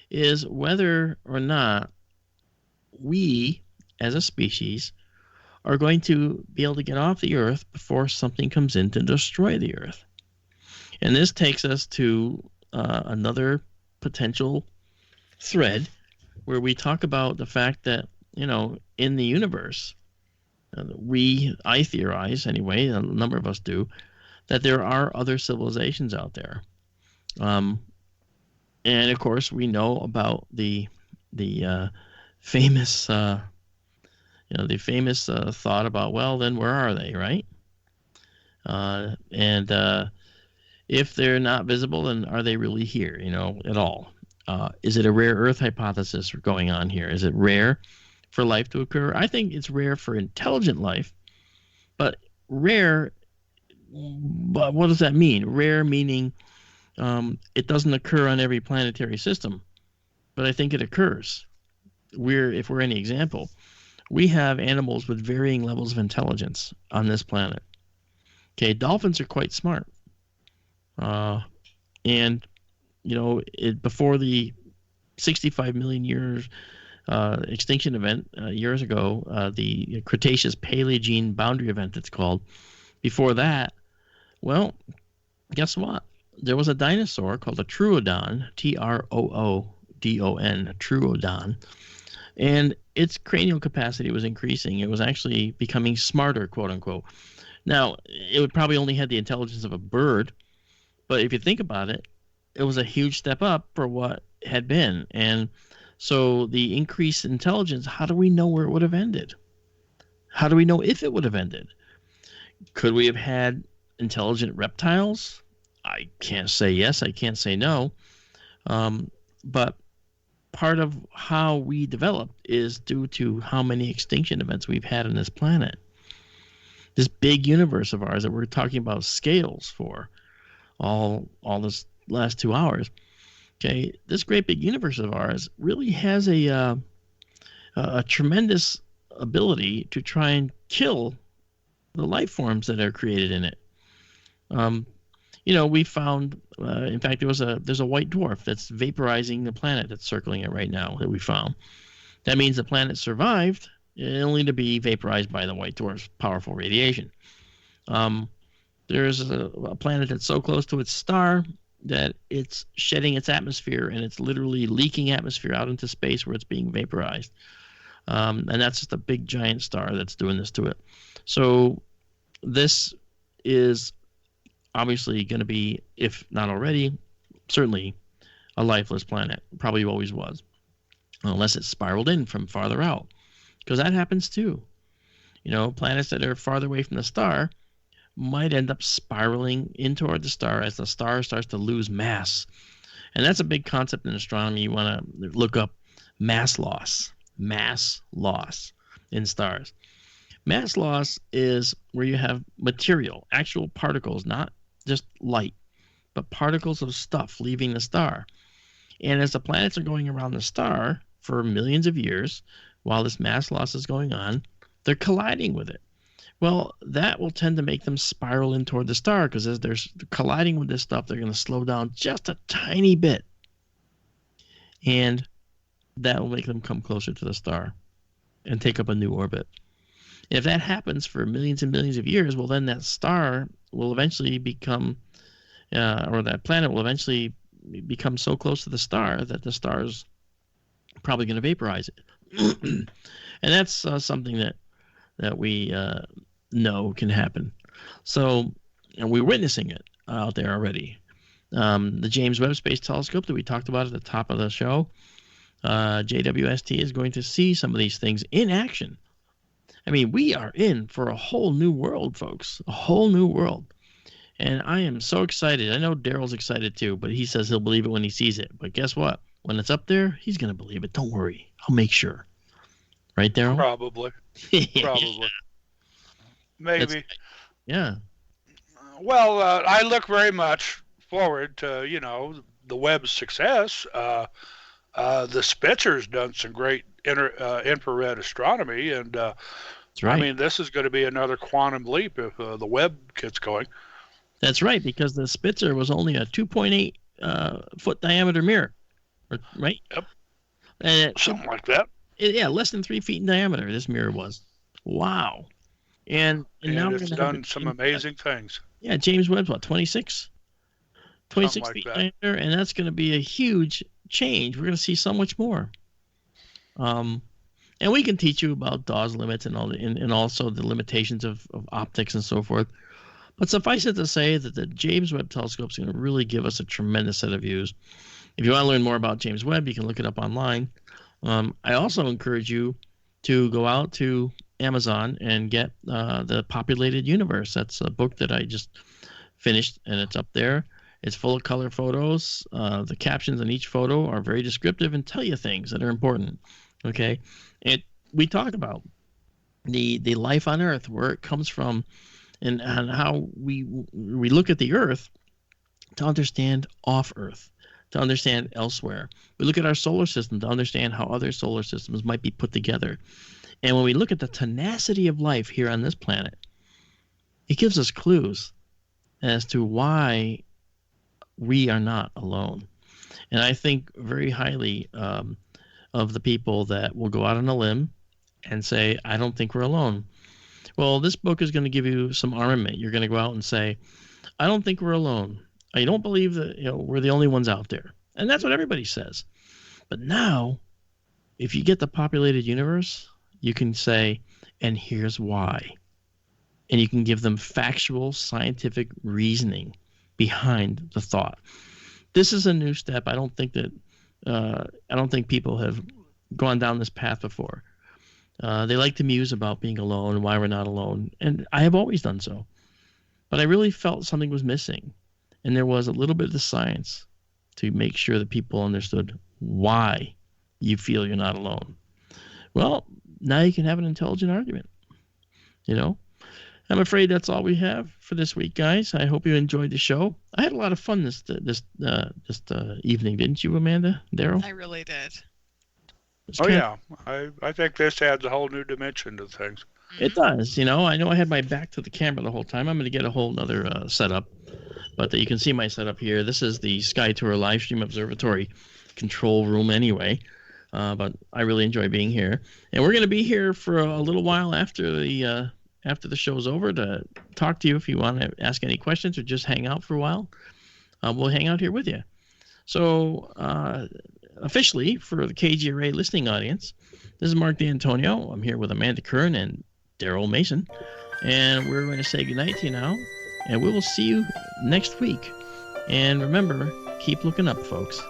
is whether or not we, as a species, are going to be able to get off the Earth before something comes in to destroy the Earth. And this takes us to another potential thread where we talk about the fact that, in the universe, I theorize anyway, a number of us do, that there are other civilizations out there. And of course, we know about the famous thought about, well, then where are they, right? And if they're not visible, then are they really here, at all? Is it a rare Earth hypothesis going on here? Is it rare for life to occur? I think it's rare for intelligent life, but rare But what does that mean? Rare meaning it doesn't occur on every planetary system, but I think it occurs. If we're any example, we have animals with varying levels of intelligence on this planet. Okay, dolphins are quite smart. And, before the 65 million years extinction event years ago, the Cretaceous-Paleogene boundary event it's called, before that, well, guess what? There was a dinosaur called a Troodon, Troodon, Troodon, and its cranial capacity was increasing. It was actually becoming smarter, quote unquote. Now, it would probably only had the intelligence of a bird, but if you think about it, it was a huge step up for what had been. And so the increased intelligence, how do we know where it would have ended? How do we know if it would have ended? Could we have had intelligent reptiles? I can't say yes, I can't say no. But part of how we developed is due to how many extinction events we've had on this planet. This big universe of ours that we're talking about scales for all this last 2 hours. Okay, this great big universe of ours really has a tremendous ability to try and kill the life forms that are created in it. We found, in fact, there's a white dwarf that's vaporizing the planet that's circling it right now that we found. That means the planet survived only to be vaporized by the white dwarf's powerful radiation. There's a planet that's so close to its star that it's shedding its atmosphere and it's literally leaking atmosphere out into space where it's being vaporized. And that's just a big giant star that's doing this to it. So this is obviously going to be, if not already, certainly a lifeless planet. Probably always was, unless it spiraled in from farther out, because that happens too. Planets that are farther away from the star might end up spiraling in toward the star as the star starts to lose mass. And that's a big concept in astronomy. You want to look up mass loss in stars. Mass loss is where you have material, actual particles, not just light, but particles of stuff leaving the star. And as the planets are going around the star for millions of years, while this mass loss is going on, they're colliding with it. Well, that will tend to make them spiral in toward the star, because as they're colliding with this stuff, they're going to slow down just a tiny bit. And that will make them come closer to the star and take up a new orbit. If that happens for millions and millions of years, well, then that star will eventually become, or that planet will eventually become so close to the star that the star's probably going to vaporize it. And that's something that we know can happen. So, and we're witnessing it out there already. The James Webb Space Telescope that we talked about at the top of the show, JWST is going to see some of these things in action. I mean, we are in for a whole new world, folks, a whole new world. And I am so excited. I know Daryl's excited too, but he says he'll believe it when he sees it. But guess what? When it's up there, he's going to believe it. Don't worry. I'll make sure. Right, Daryl? Probably. Probably. Maybe. Yeah. Well, I look very much forward to, the Webb's success. The Spitzer's done some great infrared astronomy, and that's right. I mean, this is going to be another quantum leap if the Webb gets going. That's right, because the Spitzer was only a 2.8 foot diameter mirror, right? Yep. And something like that. Less than 3 feet in diameter. This mirror was. Wow. And now it's done some amazing things. Yeah, James Webb's what, 26 feet diameter, and that's going to be a huge change. We're going to see so much more. And we can teach you about Dawes limits and all and also the limitations of optics and so forth. But suffice it to say that the James Webb Telescope is going to really give us a tremendous set of views. If you want to learn more about James Webb, you can look it up online. I also encourage you to go out to Amazon and get The Populated Universe. That's a book that I just finished, and it's up there. It's full of color photos. The captions on each photo are very descriptive and tell you things that are important. Okay, and we talk about the life on Earth, where it comes from, and how we look at the Earth to understand off Earth, to understand elsewhere. We look at our solar system to understand how other solar systems might be put together. And when we look at the tenacity of life here on this planet, it gives us clues as to why we are not alone. And I think very highly of the people that will go out on a limb and say, I don't think we're alone. Well, this book is going to give you some armament. You're going to go out and say, I don't think we're alone. I don't believe that we're the only ones out there. And that's what everybody says. But now, if you get the populated universe, you can say, and here's why. And you can give them factual, scientific reasoning behind the thought. This is a new step. I don't think people have gone down this path before. They like to muse about being alone and why we're not alone. And I have always done so. But I really felt something was missing. And there was a little bit of the science to make sure that people understood why you feel you're not alone. Well, now you can have an intelligent argument. I'm afraid that's all we have for this week, guys. I hope you enjoyed the show. I had a lot of fun this evening, didn't you, Amanda? Daryl? I really did. Yeah. I think this adds a whole new dimension to things. It does. I know I had my back to the camera the whole time. I'm going to get a whole other setup. But you can see my setup here. This is the Sky Tour Livestream Observatory control room anyway. But I really enjoy being here. And we're going to be here for a little while after the show's over to talk to you if you want to ask any questions or just hang out for a while. We'll hang out here with you. So officially, for the KGRA listening audience, this is Mark D'Antonio. I'm here with Amanda Kern and Daryl Mason. And we're going to say goodnight to you now. And we will see you next week. And remember, keep looking up, folks.